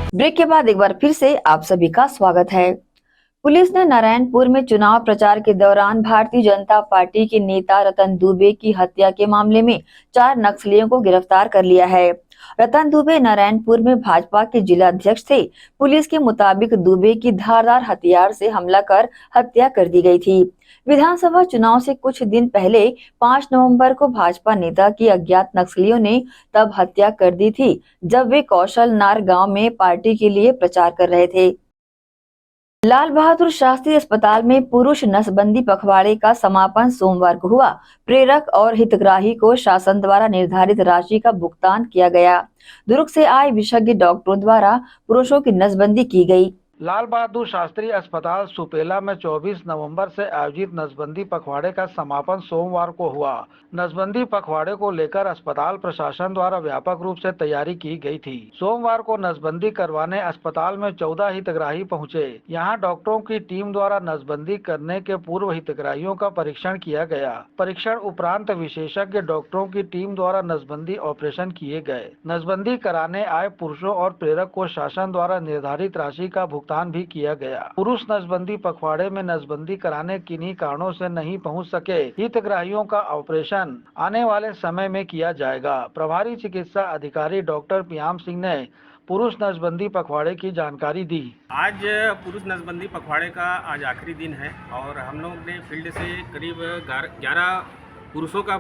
Break के बाद एक बार फिर से आप सभी का स्वागत है। पुलिस ने नारायणपुर में चुनाव प्रचार के दौरान भारतीय जनता पार्टी के नेता रतन दुबे की हत्या के मामले में 4 नक्सलियों को गिरफ्तार कर लिया है। रतन दुबे नारायणपुर में भाजपा के जिला अध्यक्ष थे। पुलिस के मुताबिक दुबे की धारदार हथियार से हमला कर हत्या कर दी गई थी। विधानसभा चुनाव से कुछ दिन पहले 5 नवंबर को भाजपा नेता की अज्ञात नक्सलियों ने तब हत्या कर दी थी जब वे कौशल नार गांव में पार्टी के लिए प्रचार कर रहे थे। लाल बहादुर शास्त्री अस्पताल में पुरुष नसबंदी पखवाड़े का समापन सोमवार को हुआ। प्रेरक और हितग्राही को शासन द्वारा निर्धारित राशि का भुगतान किया गया। दुर्ग से आए विशेषज्ञ डॉक्टरों द्वारा पुरुषों की नसबंदी की गई। लाल बहादुर शास्त्री अस्पताल सुपेला में 24 नवंबर से आयोजित नसबंदी पखवाड़े का समापन सोमवार को हुआ। नसबंदी पखवाड़े को लेकर अस्पताल प्रशासन द्वारा व्यापक रूप से तैयारी की गई थी। सोमवार को नसबंदी करवाने अस्पताल में 14 हितग्राही पहुंचे। यहां डॉक्टरों की टीम द्वारा नसबंदी करने के पूर्व हितग्राहियों का परीक्षण किया गया। परीक्षण उपरांत विशेषज्ञ डॉक्टरों की टीम द्वारा नसबंदी ऑपरेशन किए गए। नसबंदी कराने आए पुरुषों और प्रेरक को शासन द्वारा निर्धारित राशि का भुगतान भी किया गया। पुरुष नसबंदी पखवाड़े में नसबंदी कराने किन्हीं कारणों से नहीं पहुंच सके हितग्राहियों का ऑपरेशन आने वाले समय में किया जाएगा। प्रभारी चिकित्सा अधिकारी डॉक्टर पियाम सिंह ने पुरुष नसबंदी पखवाड़े की जानकारी दी। आज पुरुष नसबंदी पखवाड़े का आज आखिरी दिन है और हम लोग ने फील्ड से करीब 11 पुरुषों का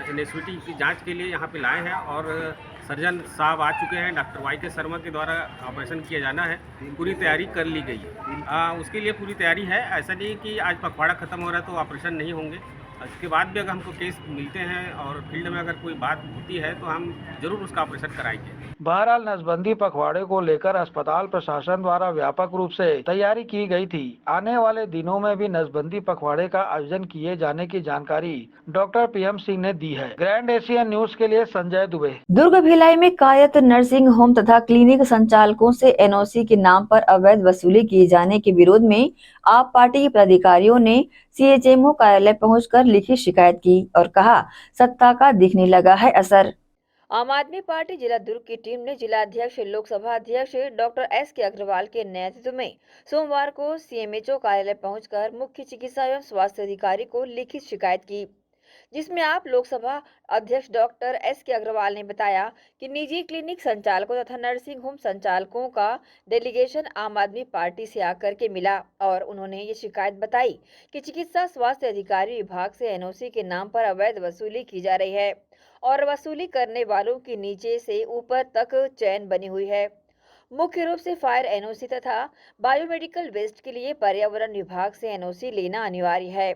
एनएसवीटी की जांच के लिए यहाँ पे लाए हैं और सर्जन साहब आ चुके हैं। डॉक्टर वाई के शर्मा के द्वारा ऑपरेशन किया जाना है। पूरी तैयारी कर ली गई है। उसके लिए पूरी तैयारी है। ऐसा नहीं कि आज पखवाड़ा खत्म हो रहा है तो ऑपरेशन नहीं होंगे। इसके बाद भी अगर हमको केस मिलते हैं और फील्ड में अगर कोई बात होती है तो हम जरूर उसका ऑपरेशन कराएंगे। बहरहाल नसबंदी पखवाड़े को लेकर अस्पताल प्रशासन द्वारा व्यापक रूप से तैयारी की गई थी। आने वाले दिनों में भी नसबंदी पखवाड़े का आयोजन किए जाने की जानकारी डॉक्टर पीएम सिंह ने दी है। ग्रैंड एशियन न्यूज के लिए संजय दुबे। दुर्ग भिलाई में कायस्थ नर्सिंग होम तथा क्लिनिक संचालकों से एनओसी के नाम पर अवैध वसूली किए जाने के विरोध में आप पार्टी के पदाधिकारियों ने सीएचएमओ कार्यालय पहुंचकर लिखित शिकायत की और कहा सत्ता का दिखने लगा है असर। आम आदमी पार्टी जिला दुर्ग की टीम ने जिला अध्यक्ष लोकसभा अध्यक्ष डॉक्टर एस.के. अग्रवाल के नेतृत्व में सोमवार को सीएमएचओ कार्यालय पहुंचकर मुख्य चिकित्सा एवं स्वास्थ्य अधिकारी को लिखित शिकायत की, जिसमें आप लोकसभा अध्यक्ष डॉक्टर एस.के. अग्रवाल ने बताया कि निजी क्लिनिक संचालकों तथा नर्सिंग होम संचालकों का डेलीगेशन आम आदमी पार्टी से आकर के मिला और उन्होंने ये शिकायत बताई कि चिकित्सा स्वास्थ्य अधिकारी विभाग से एनओसी के नाम पर अवैध वसूली की जा रही है और वसूली करने वालों की नीचे से ऊपर तक चैन बनी हुई है। मुख्य रूप से फायर एनओसी तथा बायोमेडिकल वेस्ट के लिए पर्यावरण विभाग से एनओसी लेना अनिवार्य है।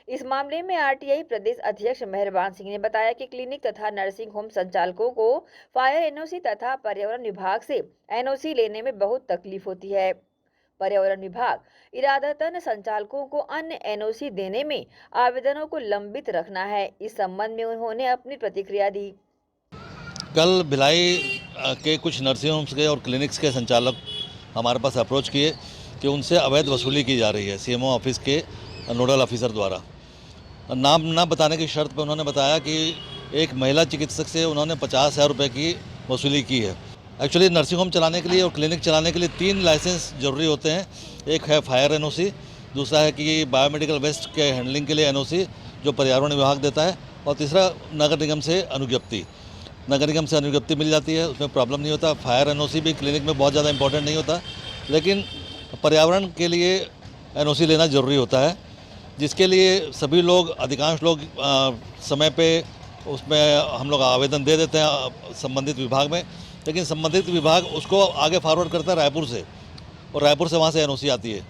इस मामले में आरटीआई प्रदेश अध्यक्ष मेहरबान सिंह ने बताया कि क्लिनिक तथा नर्सिंग होम संचालकों को फायर एनओसी तथा पर्यावरण विभाग से एनओसी लेने में बहुत तकलीफ होती है। पर्यावरण विभाग इरादतन संचालकों को अन्य एनओसी देने में आवेदनों को लंबित रखना है। इस संबंध में उन्होंने अपनी प्रतिक्रिया दी। कल भिलाई के कुछ नर्सिंग होम्स के और क्लिनिक्स के संचालक हमारे पास अप्रोच किए कि उनसे अवैध वसूली की जा रही है सीएमओ ऑफिस के नोडल ऑफिसर द्वारा। नाम न बताने की शर्त पर उन्होंने बताया कि एक महिला चिकित्सक से उन्होंने 50,000 रुपये की वसूली की है। एक्चुअली नर्सिंग होम चलाने के लिए और क्लिनिक चलाने के लिए 3 लाइसेंस जरूरी होते हैं। एक है फायर एनओसी, दूसरा है कि बायोमेडिकल वेस्ट के हैंडलिंग के लिए एनओसी जो पर्यावरण विभाग देता है, और तीसरा नगर निगम से अनुज्ञप्ति। नगर निगम से अनुज्ञप्ति मिल जाती है, उसमें प्रॉब्लम नहीं होता। फायर एनओसी भी क्लिनिक में बहुत ज़्यादा इंपॉर्टेंट नहीं होता, लेकिन पर्यावरण के लिए एनओसी लेना ज़रूरी होता है, जिसके लिए सभी लोग, अधिकांश लोग समय पे उसमें हम लोग आवेदन दे देते हैं संबंधित विभाग में, लेकिन संबंधित विभाग उसको आगे फॉरवर्ड करता है रायपुर से, और रायपुर से वहाँ से एनओसी आती है।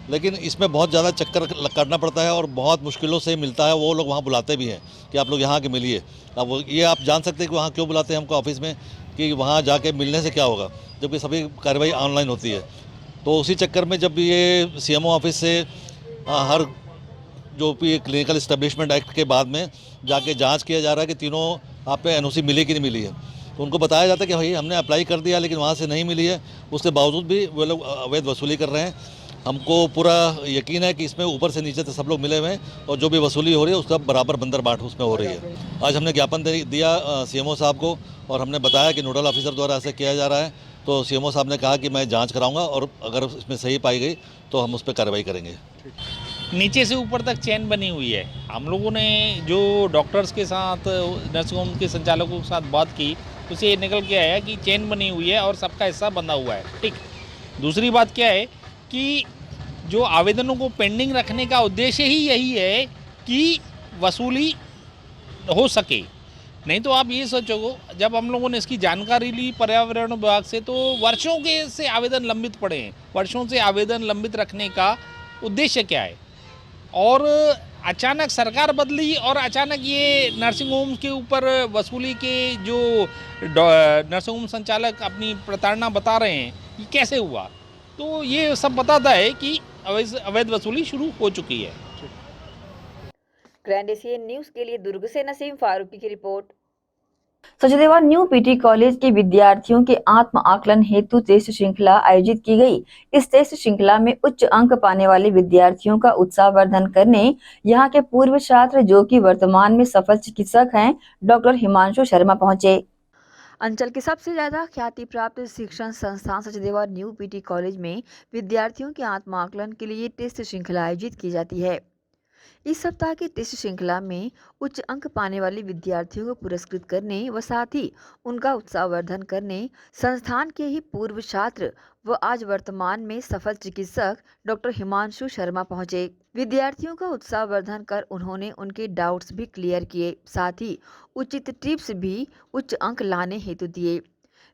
लेकिन इसमें बहुत ज़्यादा चक्कर काटना पड़ता है और बहुत मुश्किलों से मिलता है। वो लोग वहाँ बुलाते भी हैं कि आप लोग यहाँ के मिलिए। अब ये आप जान सकते हैं कि वहाँ क्यों बुलाते हैं हमको ऑफिस में, कि वहाँ जाके मिलने से क्या होगा, जबकि सभी कार्रवाई ऑनलाइन होती है। तो उसी चक्कर में जब ये सीएमओ ऑफिस से हर जो भी क्लिनिकल इस्टेब्लिशमेंट एक्ट के बाद में जाके जांच किया जा रहा है कि तीनों आप पे एनओसी मिली कि नहीं मिली है, तो उनको बताया जाता है कि भाई हमने अप्लाई कर दिया लेकिन वहाँ से नहीं मिली है। उसके बावजूद भी वो लोग अवैध वसूली कर रहे हैं। हमको पूरा यकीन है कि इसमें ऊपर से नीचे तक सब लोग मिले हुए हैं और जो भी वसूली हो रही है उसका बराबर बंदर बाट उसमें हो रही है। आज हमने ज्ञापन दिया सीएमओ साहब को और हमने बताया कि नोडल ऑफिसर द्वारा ऐसे किया जा रहा है तो सीएमओ साहब ने कहा कि मैं जांच कराऊंगा और अगर इसमें सही पाई गई तो हम उस पर कार्रवाई करेंगे। नीचे से ऊपर तक चेन बनी हुई है। हम लोगों ने जो डॉक्टर्स के साथ, नर्सिंग होम के संचालकों के साथ बात की, उसे ये निकल के आया कि चेन बनी हुई है और सबका हिस्सा बंधा हुआ है। ठीक। दूसरी बात क्या है कि जो आवेदनों को पेंडिंग रखने का उद्देश्य ही यही है कि वसूली हो सके। नहीं तो आप ये सोचो, जब हम लोगों ने इसकी जानकारी ली पर्यावरण विभाग से, तो वर्षों के से आवेदन लंबित पड़े हैं। वर्षों से आवेदन लंबित रखने का उद्देश्य क्या है? और अचानक सरकार बदली और अचानक ये नर्सिंग होम के ऊपर वसूली के जो नर्सिंग होम संचालक अपनी प्रताड़ना बता रहे हैं, ये कैसे हुआ? तो ये सब बताता है कि अवैध वसूली शुरू हो चुकी है। ग्रैंड एशियन न्यूज के लिए दुर्ग से नसीम फारूकी की report. Sachdeva new PT college के विद्यार्थियों के आत्म आकलन हेतु टेस्ट श्रृंखला आयोजित की गई। इस टेस्ट श्रृंखला में उच्च अंक पाने वाले विद्यार्थियों का उत्साहवर्धन करने यहाँ के पूर्व छात्र, जो कि वर्तमान में सफल चिकित्सक हैं, डॉक्टर हिमांशु शर्मा पहुंचे। अंचल के सबसे ज्यादा ख्याति प्राप्त शिक्षण संस्थान सचदेवा न्यू पीटी कॉलेज में विद्यार्थियों के आत्म आकलन के लिए टेस्ट श्रृंखला आयोजित की जाती है। इस सप्ताह की टेस्ट श्रृंखला में उच्च अंक पाने वाले विद्यार्थियों को पुरस्कृत करने व साथ ही उनका उत्साहवर्धन करने संस्थान के ही पूर्व छात्र व आज वर्तमान में सफल चिकित्सक डॉक्टर हिमांशु शर्मा पहुंचे। विद्यार्थियों का उत्साहवर्धन कर उन्होंने उनके डाउट्स भी क्लियर किए, साथ ही उचित टिप्स भी उच्च अंक लाने हेतु दिए।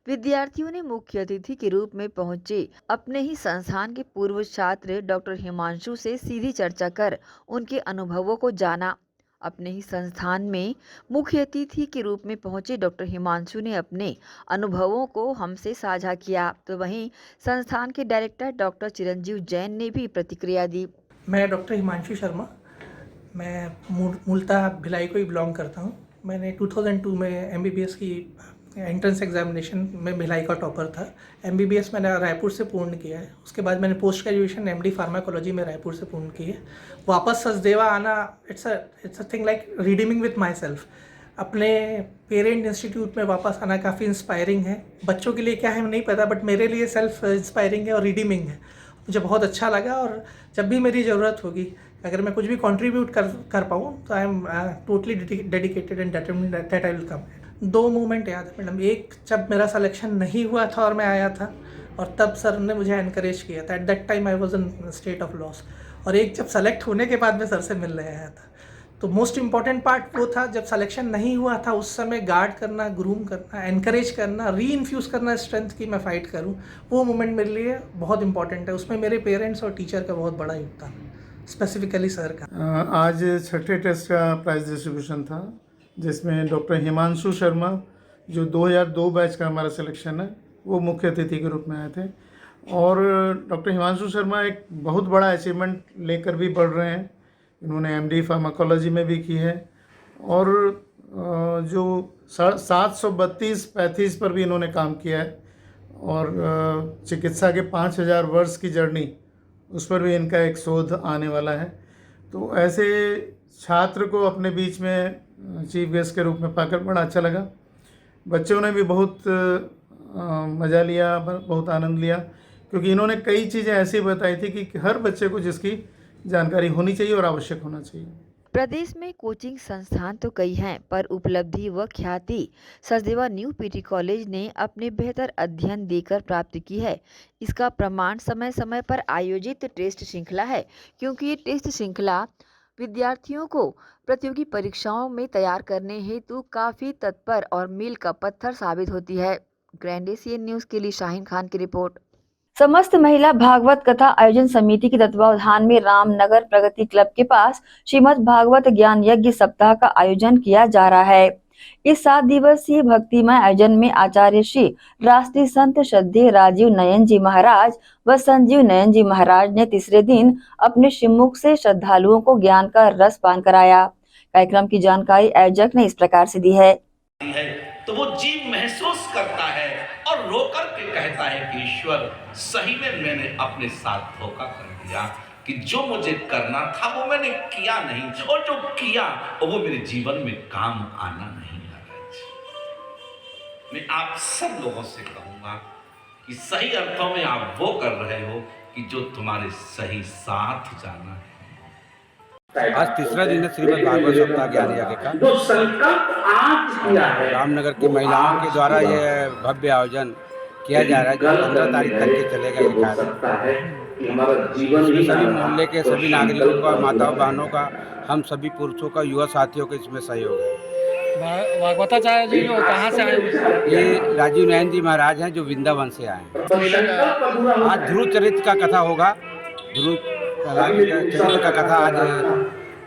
विद्यार्थियों ने मुख्य अतिथि के रूप में पहुंचे अपने ही संस्थान के पूर्व छात्र डॉक्टर हिमांशु से सीधी चर्चा कर उनके अनुभवों को जाना। अपने ही संस्थान में मुख्य अतिथि के रूप में पहुंचे डॉक्टर हिमांशु ने अपने अनुभवों को हमसे साझा किया, तो वहीं संस्थान के डायरेक्टर डॉक्टर चिरंजीव जैन ने भी प्रतिक्रिया दी। मैं डॉक्टर हिमांशु शर्मा, मैं मूलतः भिलाई को ही बिलोंग करता हूँ। मैंने 2002 में MBBS की एंट्रेंस एग्जामिनेशन में भिलाई का टॉपर था। MBBS मैंने रायपुर से पूर्ण किया है। उसके बाद मैंने पोस्ट ग्रेजुएशन MD फार्माकोलॉजी में रायपुर से पूर्ण की है। वापस सचदेवा आना it's a thing like redeeming with my self. अपने पेरेंट इंस्टीट्यूट में वापस आना काफ़ी इंस्पायरिंग है। बच्चों के लिए क्या है नहीं पता, बट मेरे लिए सेल्फ इंस्पायरिंग है और रिडीमिंग है। मुझे बहुत अच्छा लगा और जब भी मेरी ज़रूरत होगी, अगर मैं कुछ भी कंट्रीब्यूट कर पाऊँ तो I am totally dedicated and determined that I will come. 2 moment याद है मैडम। एक, जब मेरा सिलेक्शन नहीं हुआ था और मैं आया था, और तब सर ने मुझे एनकरेज किया था। At that time I was in state of loss. और एक, जब सेलेक्ट होने के बाद मैं सर से मिलने आया था। तो मोस्ट इम्पॉर्टेंट पार्ट वो था, जब सिलेक्शन नहीं हुआ था उस समय गार्ड करना, ग्रूम करना, एनकरेज करना, री इन्फ्यूज़ करना स्ट्रेंथ की मैं फ़ाइट करूँ, वो मोमेंट मेरे लिए बहुत इंपॉर्टेंट है। उसमें मेरे पेरेंट्स और टीचर का बहुत बड़ा योगदान है, स्पेसिफिकली सर का। आज छठे टेस्ट का प्राइज डिस्ट्रीब्यूशन था, जिसमें डॉक्टर हिमांशु शर्मा, जो 2002 बैच का हमारा सिलेक्शन है, वो मुख्य अतिथि के रूप में आए थे। और डॉक्टर हिमांशु शर्मा एक बहुत बड़ा अचीवमेंट लेकर भी बढ़ रहे हैं। इन्होंने MD फार्माकोलॉजी में भी की है और जो 732 पैथीज पर भी इन्होंने काम किया है। और चिकित्सा के 5000 वर्ष की जर्नी, उस पर भी इनका एक शोध आने वाला है। तो ऐसे छात्र को अपने बीच में चीफ गेस्ट के रूप में पाकर बड़ा अच्छा लगा। बच्चों ने भी बहुत मज़ा लिया, बहुत आनंद लिया, क्योंकि इन्होंने कई चीज़ें ऐसी बताई थी कि हर बच्चे को जिसकी जानकारी होनी चाहिए और आवश्यक होना चाहिए। प्रदेश में कोचिंग संस्थान तो कई हैं, पर उपलब्धि व ख्याति सचदेवा न्यू पीटी कॉलेज ने अपने बेहतर अध्ययन देकर प्राप्त की है। इसका प्रमाण समय समय पर आयोजित टेस्ट श्रृंखला है, क्योंकि ये टेस्ट श्रृंखला विद्यार्थियों को प्रतियोगी परीक्षाओं में तैयार करने हेतु काफी तत्पर और मील का पत्थर साबित होती है। ग्रैंड एशियन न्यूज के लिए शाहीन खान की रिपोर्ट। समस्त महिला भागवत कथा आयोजन समिति के तत्वावधान में रामनगर प्रगति क्लब के पास श्रीमद् भागवत ज्ञान यज्ञ सप्ताह का आयोजन किया जा रहा है। इस 7 दिवसीय भक्तिमय आयोजन में आचार्य श्री राष्ट्रीय संत श्रद्धेय राजीव नयन जी महाराज व संजीव नयन जी महाराज ने तीसरे दिन अपने श्रीमुख से श्रद्धालुओं को ज्ञान का रस पान कराया। कार्यक्रम की जानकारी आयोजक ने इस प्रकार से दी है। तो वो जीव महसूस करता है और रो कर के कहता है कि ईश्वर, सही में मैंने अपने साथ धोखा कर दिया, कि जो मुझे करना था वो मैंने किया नहीं, और जो किया वो मेरे जीवन में काम आना नहीं लगा। मैं आप सब लोगों से कहूंगा कि सही अर्थों में आप वो कर रहे हो कि जो तुम्हारे सही साथ जाना है। आज तीसरा दिन है श्रीमद् भागवत सप्ताह ज्ञान यज्ञ का। जो संकल्प आज किया है, रामनगर की महिलाओं के द्वारा ये भव्य आयोजन किया जा रहा है, जो 15 तारीख तक के चलेगा ये कार्यक्रम। इसमें सभी मोहल्ले के सभी नागरिकों का, माताओं बहनों का, हम सभी पुरुषों का, युवा साथियों का इसमें सहयोग है। भागवताचार्य जी जो कहाँ से आए? ये राजीव नयन जी महाराज हैं जो वृंदावन से आए हैं। आज ध्रुव चरित्र का कथा होगा। ध्रुव चरित्र का कथा आज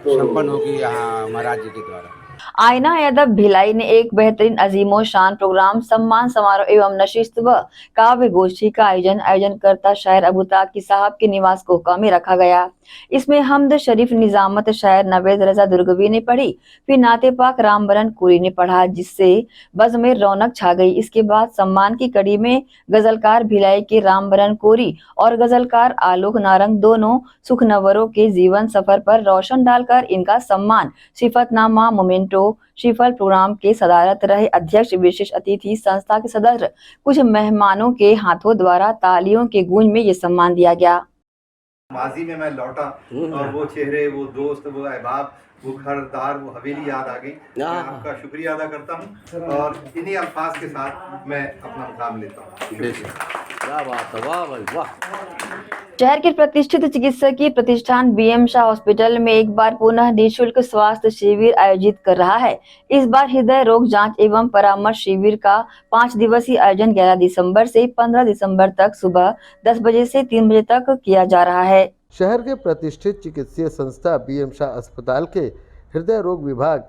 संपन्न होगी यहाँ महाराज जी के द्वारा। आईना अदब भिलाई ने एक बेहतरीन अजीमो शान प्रोग्राम सम्मान समारोह एवं नशिस्त व काव्य गोष्ठी का आयोजन करता शायर अबू ताकी साहब के निवास कोका में रखा गया। इसमें हमद शरीफ निजामत शायर नवेद रजा दुर्गवी ने पढ़ी, फिर नाते पाक रामबरन कोरी ने पढ़ा, जिससे बज़ में रौनक छा गई। इसके बाद सम्मान की कड़ी में गजलकार भिलाई के रामबरन कोरी और गजलकार आलोक नारंग दोनों सुखनवरों के जीवन सफर पर रोशन डालकर इनका सम्मान सिफतनामा मोमेंटो श्रीफल प्रोग्राम के सदारत रहे अध्यक्ष विशेष अतिथि संस्था के सदस्य कुछ मेहमानों के हाथों द्वारा तालियों के गूंज में ये सम्मान दिया गया। माजी में मैं लौटा और वो चेहरे, वो दोस्त, वो अहबाब, वो घरदार, वो हवेली याद आ गई। मैं आपका शुक्रिया अदा करता हूँ और इन्हीं अल्फाज के साथ मैं अपना मुकाम लेता हूँ। क्या बात है, वाह भाई वाह। शहर के प्रतिष्ठित चिकित्सकीय प्रतिष्ठान बीएम शाह हॉस्पिटल में एक बार पुनः निःशुल्क स्वास्थ्य शिविर आयोजित कर रहा है। इस बार हृदय रोग जांच एवं परामर्श शिविर का 5 दिवसीय आयोजन 11 दिसंबर से 15 दिसंबर तक सुबह 10 बजे से 3 बजे तक किया जा रहा है। शहर के प्रतिष्ठित चिकित्सीय संस्था बीएम शाह अस्पताल के हृदय रोग विभाग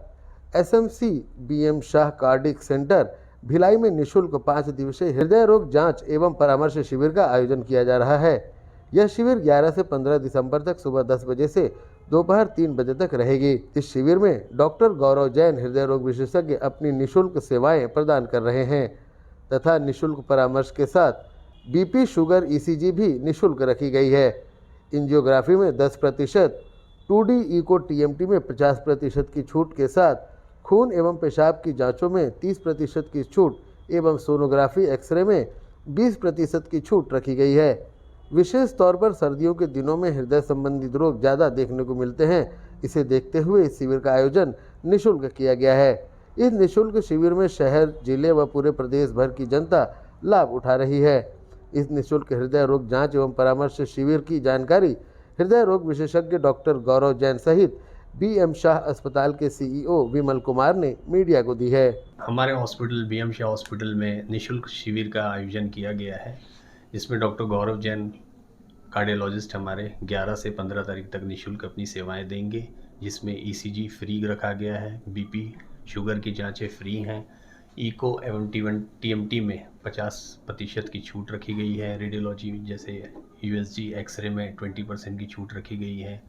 SMC BM Shah cardiac centre Bhilai में निःशुल्क 5 दिवसीय हृदय रोग जांच एवं परामर्श शिविर का आयोजन किया जा रहा है। यह शिविर 11 से 15 दिसंबर तक सुबह 10 बजे से दोपहर 3 बजे तक रहेगी। इस शिविर में डॉक्टर गौरव जैन हृदय रोग विशेषज्ञ अपनी निःशुल्क सेवाएं प्रदान कर रहे हैं तथा निःशुल्क परामर्श के साथ बीपी, शुगर, ईसीजी भी निःशुल्क रखी गई है। एंजियोग्राफी में 10%, 2D इको टीएमटी में 50% की छूट के साथ खून एवं पेशाब की जांचों में 30% की छूट एवं सोनोग्राफी एक्सरे में 20% की छूट रखी गई है। विशेष तौर पर सर्दियों के दिनों में हृदय संबंधित रोग ज़्यादा देखने को मिलते हैं। इसे देखते हुए इस शिविर का आयोजन निःशुल्क किया गया है। इस निःशुल्क शिविर में शहर, जिले व पूरे प्रदेश भर की जनता लाभ उठा रही है। इस निःशुल्क हृदय रोग जांच एवं परामर्श शिविर की जानकारी हृदय रोग विशेषज्ञ डॉक्टर गौरव जैन सहित बीएम शाह अस्पताल के सीईओ विमल कुमार ने मीडिया को दी है। हमारे हॉस्पिटल बीएम शाह हॉस्पिटल में निःशुल्क शिविर का आयोजन किया गया है, जिसमें डॉक्टर गौरव जैन कार्डियोलॉजिस्ट हमारे 11 से 15 तारीख तक निःशुल्क अपनी सेवाएं देंगे, जिसमें ईसीजी फ्री रखा गया है, बीपी, शुगर की जांचें फ्री हैं, इको एवं टीएमटी में 50% की छूट रखी गई है, रेडियोलॉजी जैसे यूएसजी, एक्सरे में 20% की छूट रखी गई है।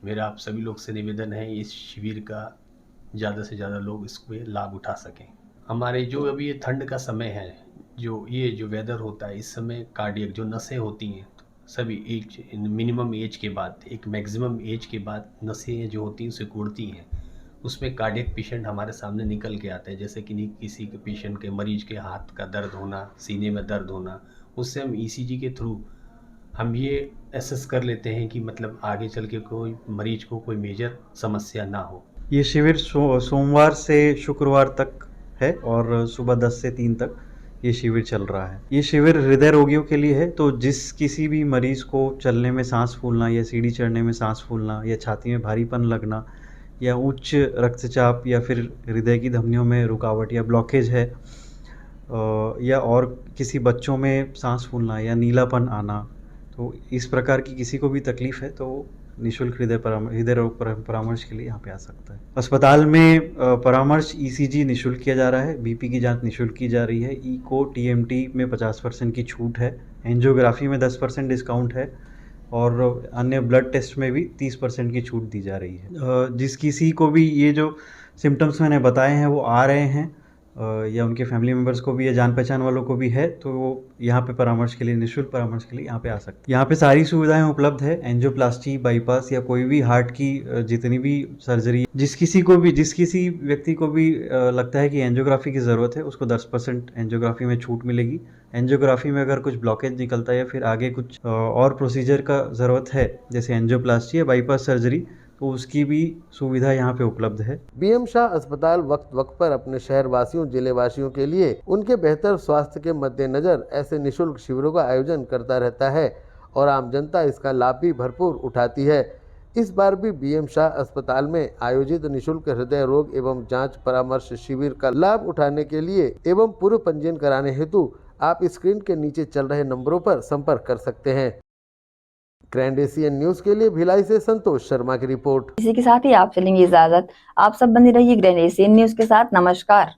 मेरा आप सभी लोग से निवेदन है इस शिविर का ज़्यादा से ज़्यादा लोग इसमें लाभ उठा सकें। हमारे जो अभी ये ठंड का समय है, जो वेदर होता है, इस समय कार्डियक जो नसें होती हैं सभी एज, मिनिमम एज के बाद, एक मैक्सिमम एज के बाद नसें जो होती हैं सिकुड़ती हैं। उसमें कार्डियक पेशेंट हमारे सामने निकल के आते हैं, जैसे कि किसी के पेशेंट के, मरीज के हाथ का दर्द होना, सीने में दर्द होना, उससे हम ईसीजी के थ्रू हम ये एसेस कर लेते हैं कि मतलब आगे चल के कोई मरीज को कोई मेजर समस्या ना हो। ये शिविर सोमवार से शुक्रवार तक है और सुबह 10 से 3 तक ये शिविर चल रहा है। ये शिविर हृदय रोगियों के लिए है, तो जिस किसी भी मरीज को चलने में सांस फूलना या सीढ़ी चढ़ने में सांस फूलना या छाती में भारीपन लगना या उच्च रक्तचाप या फिर हृदय की धमनियों में रुकावट या ब्लॉकेज है, या और किसी बच्चों में सांस फूलना या नीलापन आना, तो इस प्रकार की किसी को भी तकलीफ है तो निःशुल्क हृदय रोग परामर्श के लिए यहाँ पे आ सकता है। अस्पताल में परामर्श ईसीजी निःशुल्क किया जा रहा है, बीपी की जांच निःशुल्क की जा रही है, इको टीएमटी में 50% की छूट है, एंजियोग्राफी में 10% डिस्काउंट है और अन्य ब्लड टेस्ट में भी 30% की छूट दी जा रही है। जिस किसी को भी ये जो सिम्टम्स मैंने बताए हैं वो आ रहे हैं या उनके फैमिली मेम्बर्स को भी या जान पहचान वालों को भी है तो वो यहाँ पे परामर्श के लिए, निःशुल्क परामर्श के लिए यहाँ पे आ सकते हैं। यहाँ पे सारी सुविधाएं उपलब्ध है, एंजियोप्लास्टी, बाईपास या कोई भी हार्ट की जितनी भी सर्जरी, जिस किसी व्यक्ति को भी लगता है कि एंजियोग्राफी की ज़रूरत है, उसको 10% एंजियोग्राफी में छूट मिलेगी। एंजियोग्राफी में अगर कुछ ब्लॉकेज निकलता है या फिर आगे कुछ और प्रोसीजर का ज़रूरत है, जैसे एंजियोप्लास्टी या बाईपास सर्जरी, तो उसकी भी सुविधा यहाँ पे उपलब्ध है। बीएम शाह अस्पताल वक्त वक्त पर अपने शहर वासियों, जिले वासियों के लिए उनके बेहतर स्वास्थ्य के मद्देनजर ऐसे निःशुल्क शिविरों का आयोजन करता रहता है और आम जनता इसका लाभ भी भरपूर उठाती है। इस बार भी बीएम शाह अस्पताल में आयोजित निःशुल्क हृदय रोग एवं जांच परामर्श शिविर का लाभ उठाने के लिए एवं पूर्व पंजीयन कराने हेतु आप स्क्रीन के नीचे चल रहे नंबरों पर संपर्क कर सकते हैं। ग्रैंड एशियन न्यूज के लिए भिलाई से संतोष शर्मा की रिपोर्ट। इसी के साथ ही आप चलेंगे इजाजत। आप सब बने रहिए ग्रैंड एशियन न्यूज के साथ। नमस्कार।